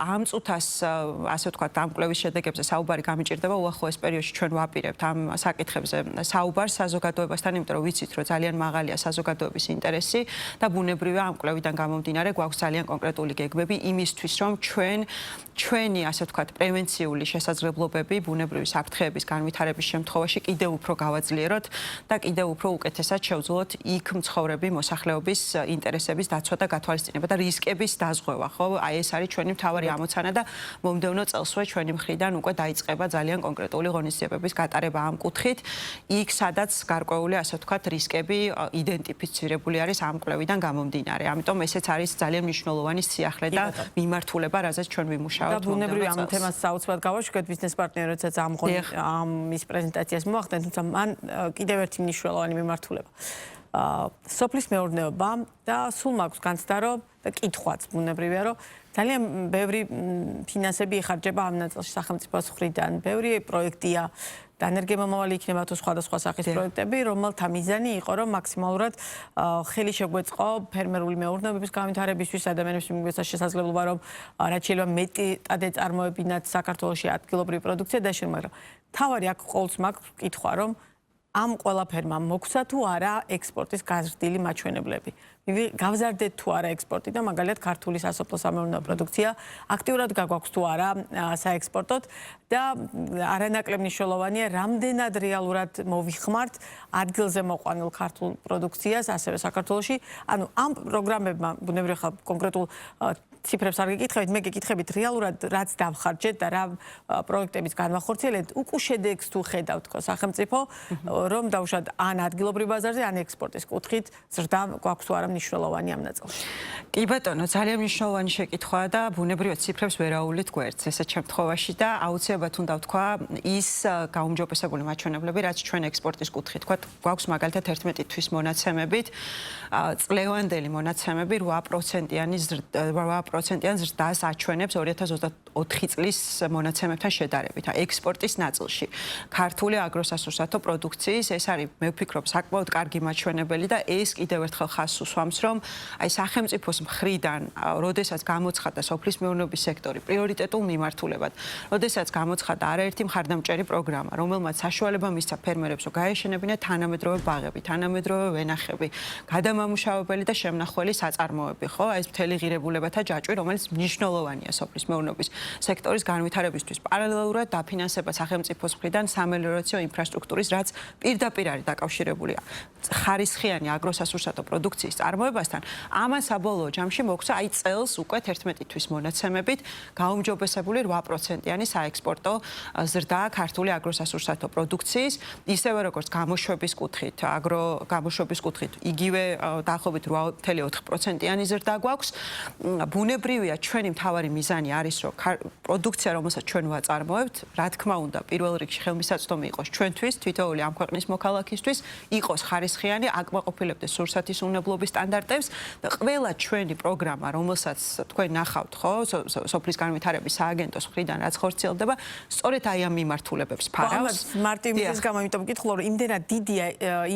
ამ წუთას ასე ვთქვათ ამ კვლევის შედეგებზე საუბარი გამიჭირდება უახლოეს პერიოდში ჩვენ ვაპირებთ ამ საკითხებს საუბარს საზოგადოებასთან, იმიტომ რომ ვიცით, რომ ძალიან მაღალია საზოგადოების ინტერესი და ბუნებრივია ამ კვლევიდან გამომდინარე გვაქვს ძალიან კონკრეტული გეგმები იმისთვის, რომ ჩვენი ასე ვთქვათ პრევენციული შესაძლებლობები ბუნებრივი საფრთხეების განვითარების შემთხვევაში კიდევ უფრო გავაძლიეროთ და კიდევ უფრო უკეთესად შევძლოთ იქ მცხოვრები მოსახლეობის ინტერესების დაცვა და გათვალისწინება და რისკების დაზღვევა, ხო? აი ეს არის ჩვენი მთავარი ამოცანა და მომდევნო წელსვე ჩვენი მხრიდან უკვე დაიწყება ძალიან კონკრეტული ღონისძიებების გატარება ამ კუთხით. იქ სადაც გარკვეული ასე ვთქვათ რისკები იდენტიფიცირებული არის ამ კვლევიდან გამომდინარე. ამიტომ ესეც არის ძალიან მნიშვნელოვანი სიახლე და მიმართულება, რაზეც ჩვენ ვიმუშავებთ. და ბუნებრივია ამ თემას საოცრად გავაშუქეთ ბიზნეს პარტნიორებსაც ამის პრეზენტაციას მოახდენ, თუმცა მან კიდევ ერთი მნიშვნელოვანი მიმართულება. სოფლის მეურნეობა და სულ მაქვს განცდა რომ და კითხვაც ბუნებრივია რომ ძალიან ბევრი ფინანსები იხარჯება ამ ნაწილში სახელმწიფოს მხრიდან, ბევრი პროექტია და ენერგიამომავალი იქნება თუ სხვადასხვა სახის პროექტები, რომელთა მიზანი იყო, რომ მაქსიმალურად ხელი შეგვეწყო ფერმერული მეურნეობების განვითარებისთვის, ადამიანებს მიგვეცა შესაძლებლობა, რომ რაც შეიძლება მეტად ეწარმოებინათ საქართველოში ადგილობრივი პროდუქცია და შენ, მაგრამ თავარი აქ ყოველთვის მაქვს კითხვა, რომ ამ ყველაფერმა მოგცა თუ არა ექსპორტის გაზრდილი მაჩვენებლები. გავზარდეთ თუ არა ექსპორტი და მაგალითად ქართული სასოფლო სამეურნეო პროდუქცია აქტიურად გაგვაქვს თუ არა საექსპორტოდ და არანაკლებ მნიშვნელოვანია რამდენად რეალურად მოვიხმართ ადგილზე მოყვანილ ქართულ პროდუქციას ასევე საქართველოში. ანუ ამ პროგრამებმა ბუნებრივია ხა კონკრეტულ ციფრებს არ გეკითხებით, მე გეკითხებით რეალურად რაც დავხარჯეთ და რა პროექტების განვახორციელებთ, უკუ შედეგს თუ ხედავთ თქო სახელმწიფო, რომ დავუშვათ ან ადგილობრივ ბაზარზე, ან ექსპორტის კუთხით ზრდა გვაქვს თუ არა მნიშვნელოვანი ამ ნაწილში. კი ბატონო, ძალიან მნიშვნელოვანი შეკითხვაა და ბუნებრივად ციფრებს ვერაულით გვერდს ესეთ შემთხვევაში და აუცილებლად უნდა ვთქვა ის გაუმჯობესებული მაჩვენებლები, რაც ჩვენ ექსპორტის კუთხით თქვა, გვაქვს მაგალითად 11 თვის მონაცემებით, წლევანდელი მონაცემები 8%-იან ზრდას აჩვენებს 2024 წლის მონაცემებთან შედარებით. ექსპორტის ნაწილში ქართული აგროსასურსათო პროდუქციის ეს არის მე ვფიქრობ საკმაოდ კარგი მაჩვენებელი და ეს კიდევ ერთხელ ხაზს უსვამს, რომ აი სახელმწიფოს მხრიდან, როდესაც გამოცხადა სოფლის მეურნეობის სექტორი პრიორიტეტულ მიმართულებად, როდესაც გამოცხადა არაერთი მხარდამჭერი პროგრამა, რომელმაც საშუალება მისცა ფერმერებს, რომ გაეშენებინათ თანამედროვე ბაღები, თანამედროვე ვენახები, გადამამუშავებელი და შემნახველი საწარმოები, ხო? ეს მთელი ღირებულებათა ჯაჭვი, რომელიც მნიშვნელოვანია სოფლის მეურნეობის სექტორის განვითარებისთვის. პარალელურად დაფინანსება სახელმწიფოს მხრიდან სამელიორაციო ინფრასტრუქტურის, რაც პირდაპირ არის დაკავშირებული ხარისხიანი აგროსასურსათო პროდუქციის წარმოებასთან, ამან საბოლოო ჯამში მოგვცა აი წელს უკვე 11 თვის მონაცემებით გაუმჯობესებული 8%-იანი საექსპორტო ზრდა ქართული აგროსასურსათო პროდუქციის, ისევე როგორც გამოშვების კუთხით, გამოშვების კუთხით იგივე დაახლოებით 8.4%-იანი ზრდა გვაქვს. ბუნებრივია, ჩვენი მთავარი მიზანი არის, რომ პროდუქცია, რომელსაც ჩვენ ვაწარმოებთ, რა თქმა უნდა, პირველ რიგში ხელმისაწვდომი იყოს ჩვენთვის, თითოეული ამ ქვეყნის მოქალაქისთვის, იყოს ხარისხიანი, აკმაყოფილებდეს სურსათის უნებლობის სტანდარტებს და ყველა ჩვენი პროგრამა, რომელსაც თქვენ ნახავთ, ხო, სოფლის განვითარების სააგენტოს მხრიდან რაც ხორციელდება, სწორედ აი ამ მიმართულებებს ფარავს. მარტივის გამო, იმიტომ ვკითხულობ, რომ იმდენად დიდია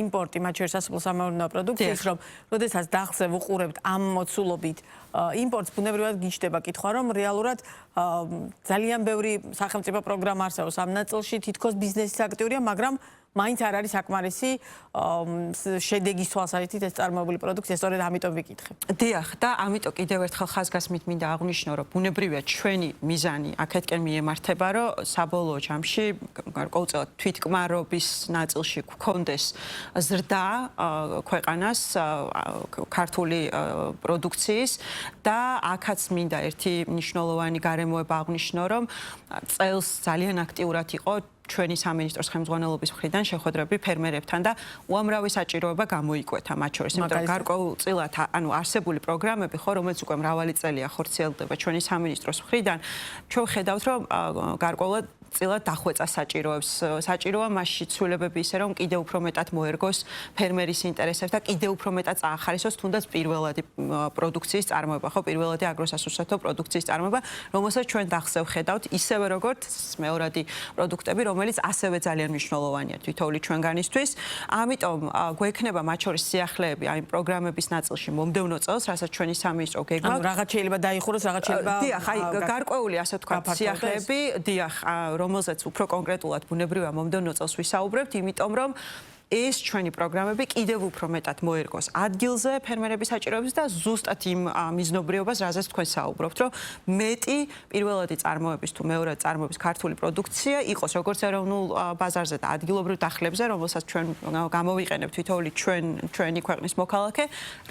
იმპორტი, მათ შორის სასოფლო-სამეურნეო პროდუქციის, რომ როდესაც დახზე ვუყურებთ ამ მოცულობით იმპორტს, ბუნებრივად გიჩნდება კითხვა, რომ რეალურად ძალიან ბევრი სახელმწიფო პროგრამა არსებობს ამ ნაწილში, თითქოს ბიზნესის აქტიურია, მაგრამ მაინც არ არის საკმარისი შედეგის თვალსაზრისით ეს წარმოებული პროდუქცია, სწორედ ამიტომ ვიკითხე. დიახ, და ამიტომ კიდევ ერთხელ ხაზგასმით მინდა აღვნიშნო, რომ ბუნებრივია ჩვენი მიზანი აქეთკენ მიემართება, რომ საბოლოო ჯამში გარკვეულწილად თვითკმარობის ნაწილში გქონდეს ზრდა ქვეყანას ქართული პროდუქციის და აქაც მინდა ერთი მნიშვნელოვანი გარემოება აღვნიშნო, რომ წელს ძალიან აქტიურად იყო ჩვენი სამინისტროს ხელმძღვანელობის მხრიდან შეხვედრები ფერმერებთან და უამრავი საჭიროება გამოიკვეთა მათ შორის, იმიტომ რომ გარკვეულწილად ანუ არსებული პროგრამები ხო, რომელიც უკვე მრავალი წელია ხორციელდება ჩვენი სამინისტროს მხრიდან, ჩვენ ხედავთ, რომ გარკვეულად წილად დახვეწა საჭიროებს. საჭიროა მასში ცვლილებები ისე, რომ კიდევ უფრო მეტად მოერგოს ფერმერის ინტერესებს და კიდევ უფრო მეტად წაახარისოს თუნდაც პირველადი პროდუქციის წარმოება, ხო, პირველადი აგროსასურსათო პროდუქციის წარმოება, რომელსაც ჩვენ დახსევ ხედავთ, ისევე როგორც მეორადი პროდუქტები, რომელიც ასევე ძალიან მნიშვნელოვანია თითოეული ჩვენგანისთვის. ამიტომ გვექნება მათ შორის სიახლეები აი პროგრამების ნაწილში მომდევნო წელს, რასაც ჩვენი სამინისტრო გეგმავს. რაღაც შეიძლება დაიხუროს, რაღაც შეიძლება დიახ, აი გარკვეული ასე ვთქვათ სიახლეები, დიახ, რომელზეც უფრო კონკრეტულად ბუნებრივია მომდევნო წელს ვისაუბრებთ, იმიტომ რომ ეს ჩვენი პროგრამები კიდევ უფრო მეტად მოერგოს ადგილზე ფერმერების საჭიროებს და ზუსტად იმ მიზნობრიობას, რაზეც თქვენ საუბრობთ, რომ მეტი პირველადი წარმოების თუ მეორადი წარმოების ქართული პროდუქცია იყოს როგორც ეროვნულ ბაზარზე და ადგილობრივ დახლებზე, რომელსაც ჩვენ გამოვიყენებთ თითოეული ჩვენი ქვეყნის მოქალაქე,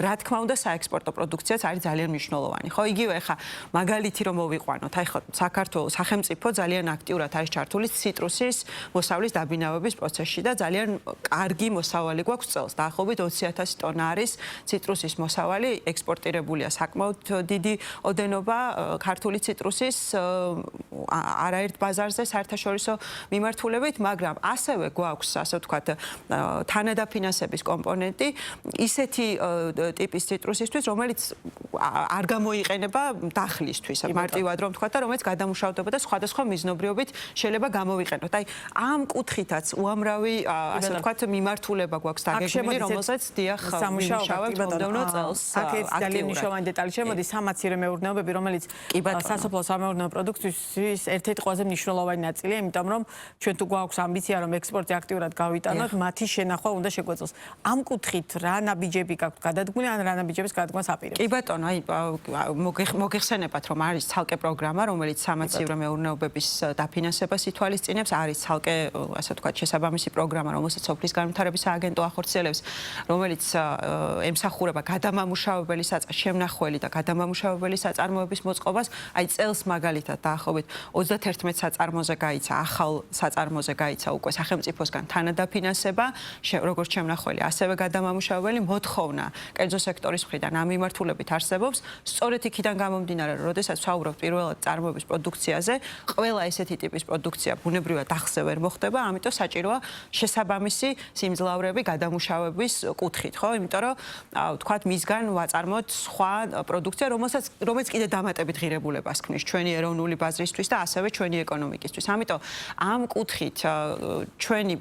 რა თქმა უნდა, საექსპორტო პროდუქციაც არის ძალიან მნიშვნელოვანი. ხო, იგივე ხა მაგალითი რომ მოვიყვანოთ, აი ხო საქართველოს სახელმწიფო ძალიან აქტიურად არის ჩართული ციტრუსის მოსავლის დაბინავების პროცესში და ძალიან კარგი მოსავალი გვაქვს წელს. დაახლოებით 20,000 ტონა არის ციტრუსის მოსავალი, ექსპორტირებულია საკმაოდ დიდი ოდენობა ქართული ციტრუსის არაერთ ბაზარზე საერთაშორისო მიმართულებით, მაგრამ ასევე გვაქვს, ასე ვთქვათ, თანადაფინანსების კომპონენტი ისეთი ტიპის ციტრუსისთვის, რომელიც არ გამოიყენება დახლისთვის, მარტივად რომ ვთქვათ და რომელიც გადამუშავდება და სხვადასხვა მიზნობრიობით შეიძლება გამოვიყენოთ. აი ამ კუთხითაც უამრავი, ასე ვთქვათ, მიმართულება გვაქვს დაგეგმილი, რომელსაც დიახ ვიმუშავებთ მომდევნო წელს. აქ ეს ძალიან მნიშვნელოვანი დეტალი შემოდის, სამაცირე მეურნეობები, რომელიც სასოფლო-სამეურნეო პროდუქციის ერთ-ერთი ყველაზე მნიშვნელოვანი ნაწილია, იმიტომ რომ ჩვენ თუ გვაქვს ამბიცია, რომ ექსპორტი აქტიურად გავიტანოთ, მათი შენახვა უნდა შეგვეძლოს. ამ კუთხით რა ნაბიჯები გაქვთ გადადგმული, ან რა ნაბიჯების გადადგმას აპირებთ? კი ბატონო, აი მოგეხსენებათ, რომ არის ცალკე პროგრამა, რომელიც სამაცივრო მეურნეობების დაფინანსებას ითვალისწინებს, არის ცალკე, ასე ვთქვათ, შესაბამისი პროგრამა, რომელსაც სოფლის განვითარების სააგენტო ახორციელებს, რომელიც ემსახურება გადამამუშავებელი შემნახველი და გადამამუშავებელი საწარმოების მოწყობას. აი წელს მაგალითად დაახლოებით 31 საწარმოზე გაიცა, ახალ საწარმოზე გაიცა უკვე სახელმწიფოსგან თანადაფინანსება, როგორც შემნახველი, ასევე გადამამუშავებელი მოთხოვნა კერძო სექტორის მხრიდან ამ მიმართულებით არსებობს. სწორედ იქიდან გამომდინარე, რომ როდესაც ვსაუბრობთ პირველად წარმოების პროდუქციაზე, ყველა ესეთი ტიპის პროდუქცია ბუნებრივად დახზე ვერ მოხდება, ამიტომ საჭიროა შესაბამისი სიმძლავრეები გადამუშავების კუთხით, ხო? იმიტომ რომ ვთქვათ, მისგან ვაწარმოოთ სხვა პროდუქცია, რომელიც კიდე დამატებით ღირებულებას ქმნის ჩვენი ეროვნული ბაზრისთვის და ასევე ჩვენი ეკონომიკისთვის. ამიტომ ამ კუთხით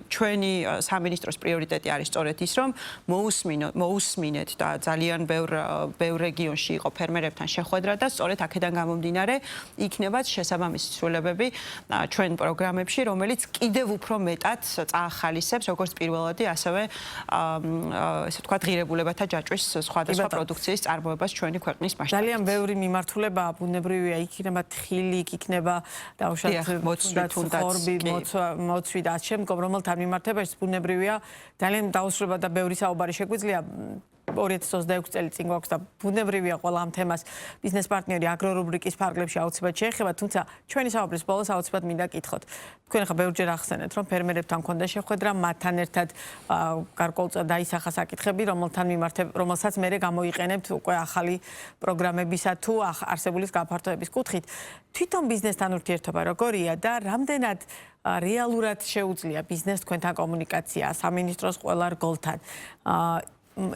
ჩვენი სამინისტროს პრიორიტეტი არის სწორედ ის, რომ მოусმინეთ და ძალიან ბევრ რეგიონში იყო ფერმერებთან შეხვედრა და სწორედ აქედან გამომდინარე იქნებათ შესაბამისი ცვლილებები ჩვენ პროგრამებში, რომელიც კიდევ უფრო მეტად წაახალისებს როგორც პირველადი, ასევე ესე ვთქვათ, ღირებულებათა ჯაჭვის სხვადასხვა პროდუქციის წარმოებას ჩვენი ქვეყნის მასშტაბით. ძალიან ბევრი მიმართულება ბუნებრივია, იქნება თხილი, იქნება დაუშვათ ხორბი, მოცვი და ამ შემდგომ, რომელთან მიმართებაში ბუნებრივია ძალიან დაუსრულებად და ბევრი საუბარი შეგვიძლია. 2026 წელი წინ გვაქვს და ბუნებრივია ყველა ამ თემას ბიზნეს პარტნიორი აგრორუბრიკის ფარგლებში აუცილებლად შეეხება, თუმცა ჩვენი საუბრის ბოლოს აუცილებლად მინდა გითხოთ. თქვენ ახლა ბევრჯერ ახსენეთ, რომ ფერმერებთან მქონდა შეხვედრა, მათთან ერთად გარკვეულწილად დაისახა საკითხები, რომელსაც მერე გამოიყენებთ უკვე ახალი პროგრამებისა თუ არსებულის გაფართოების კუთხით. თვითონ ბიზნესთან ურთიერთობა როგორია და რამდენად რეალურად შეუძლია ბიზნეს თქვენთან კომუნიკაცია სამინისტროს ყველა რგოლთან.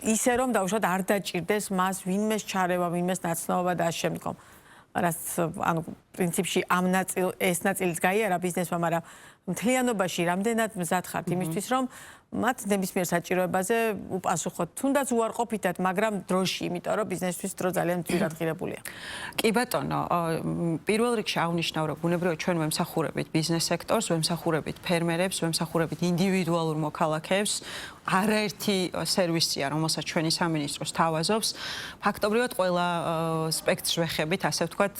ისე რომ დაუშვათ არ დაჭირდეს მას ვინმეს ჩარევა, ვინმეს ნაცნობა და ამ შემდგომ. რაც ანუ პრინციპში ეს ნაწილიც გაიარა ბიზნესმა, მაგრამ მთლიანობაში რამდენად მზად ხართ იმისთვის, რომ მათ ნებისმიერ საჭიროებაზე უპასუხოთ, თუნდაც უარყოფითად, მაგრამ დროში, იმიტომ რომ ბიზნესთვის დრო ძალიან ძვირადღირებულია. კი ბატონო, პირველ რიგში აღნიშნავ, რომ ბუნებრივად ჩვენ ვემსახურებით ბიზნეს სექტორს, ვემსახურებით ფერმერებს, ვემსახურებით ინდივიდუალურ მოქალაქეებს. არაერთი სერვისია, რომელსაც ჩვენი სამინისტრო სთავაზობს. ფაქტობრივად ყველა სპექტრს ვეხებით, ასე ვთქვათ,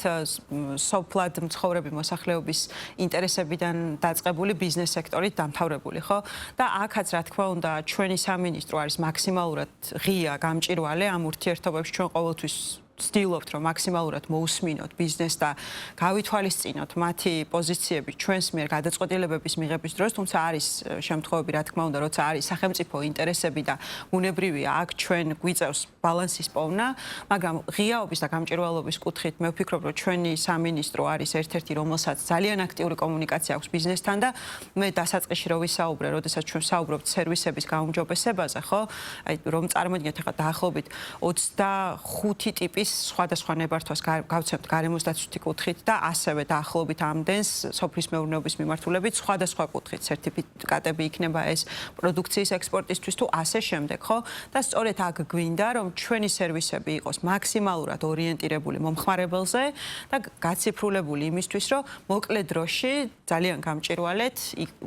სოფლად მცხოვრები მოსახლეობის ინტერესებიდან დაწყებული ბიზნეს სექტორით დამთავრებული, ხო? და აქაც რა თქმა უნდა, ჩვენი სამინისტრო არის მაქსიმალურად ღია, გამჭირვალე ამ ურთიერთობებში. ჩვენ ყოველთვის ვცდილობთ, რომ მაქსიმალურად მოусმინოთ ბიზნესს და გავითვალისწინოთ მათი პოზიციები ჩვენს მიერ გადაწყვეტილებების მიღების დროს, თუმცა არის შემთხვევები, რა თქმა უნდა, როცა არის სახელმწიფო ინტერესები და ბუნებრივია, აქ ჩვენ გვიწევს ბალანსის პოვნა, მაგრამ ღიაობის და გამჭირვალობის კუთხით მე ვფიქრობ, რომ ჩვენი სამინისტრო არის ერთ-ერთი, რომელსაც ძალიან აქტიური კომუნიკაცია აქვს ბიზნესთან და მე დასაწყისში რო ვისაუბრე, როდესაც ჩვენ საუბრობთ სერვისების გაუმჯობესებაზე, ხო? აი რომ წარმოიდგინეთ ახლა დაახლოებით 25 ტიპის სხვადასხვა ნებართვას გავცემთ გარემოს დაცვითი კუთხით და ასევე დაახლოებით ამდენს სოფლის მეურნეობის მიმართულებით სხვადასხვა კუთხით სერტიფიკატები იქნება ეს პროდუქციის ექსპორტისთვის თუ ასე შემდეგ, ხო? და სწორედ აქ გვინდა რომ ჩვენი სერვისები იყოს მაქსიმალურად ორიენტირებული მომხმარებელზე და გაციფრულებული იმისთვის, რომ მოკლე დროში ძალიან გამჭირვალეთ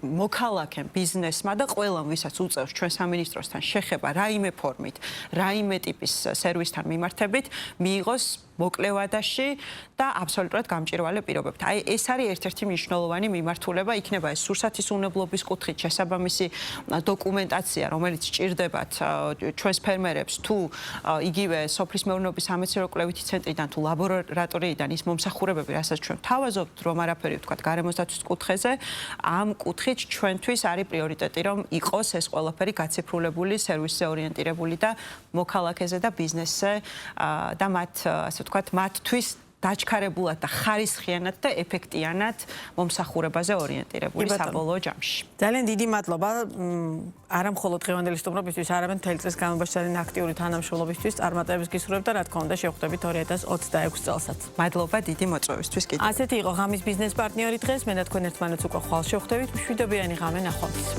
მოქალაქემ, ბიზნესმა და ყველამ, ვისაც უწევს ჩვენ სამინისტროსთან შეხება რაიმე ფორმით, რაიმე ტიპის სერვისთან მიმართებით, მიიღოს მოკლე ვადაში და აბსოლუტურად გამჭირვალე პირობებით. აი ეს არის ერთ-ერთი მნიშვნელოვანი მიმართულება, იქნება ეს სურსათის უნებლობის კუთხით შესაბამისი დოკუმენტაცია, რომელიც სჭირდებათ ჩვენს ფერმერებს თუ იგივე სოფლის მეურნეობის სამეცნიერო-კვლევითი ცენტრიდან თუ ლაბორატორიიდან ის მომსახურებები, რასაც ჩვენ ვთავაზობთ, რომ არაფერი ვთქვათ გარემოს დაცვის კუთხეზე, ამ კუთხით ჩვენთვის არის პრიორიტეტი, რომ იყოს ეს ყველაფერი გაციფრულებული, სერვისზე ორიენტირებული და მოქალაქეზე და ბიზნესზე და მათ ასე ვთქვათ, მათთვის დაჩქარებულად და ხარისხიანად და ეფექტიანად მომსახურებაზე ორიენტირებული საბოლოო ჯამში. ძალიან დიდი მადლობა არა მხოლოდ დღევანდელი სტუმრობისთვის, არამედ მთელი წლის განმავლობაში ძალიან აქტიური თანამშრომლობისთვის, წარმატებებს გისურვებთ და რა თქმა უნდა შევხვდებით 2026 წელსაც. მადლობა დიდი მოწვევისთვის კიდევ. ასეთი იყო ღამის ბიზნეს პარტნიორი დღეს, მე და თქვენ ერთმანეთს უკვე ხვალ შევხვდებით, მშვიდობიანი ღამე ნახვამდის.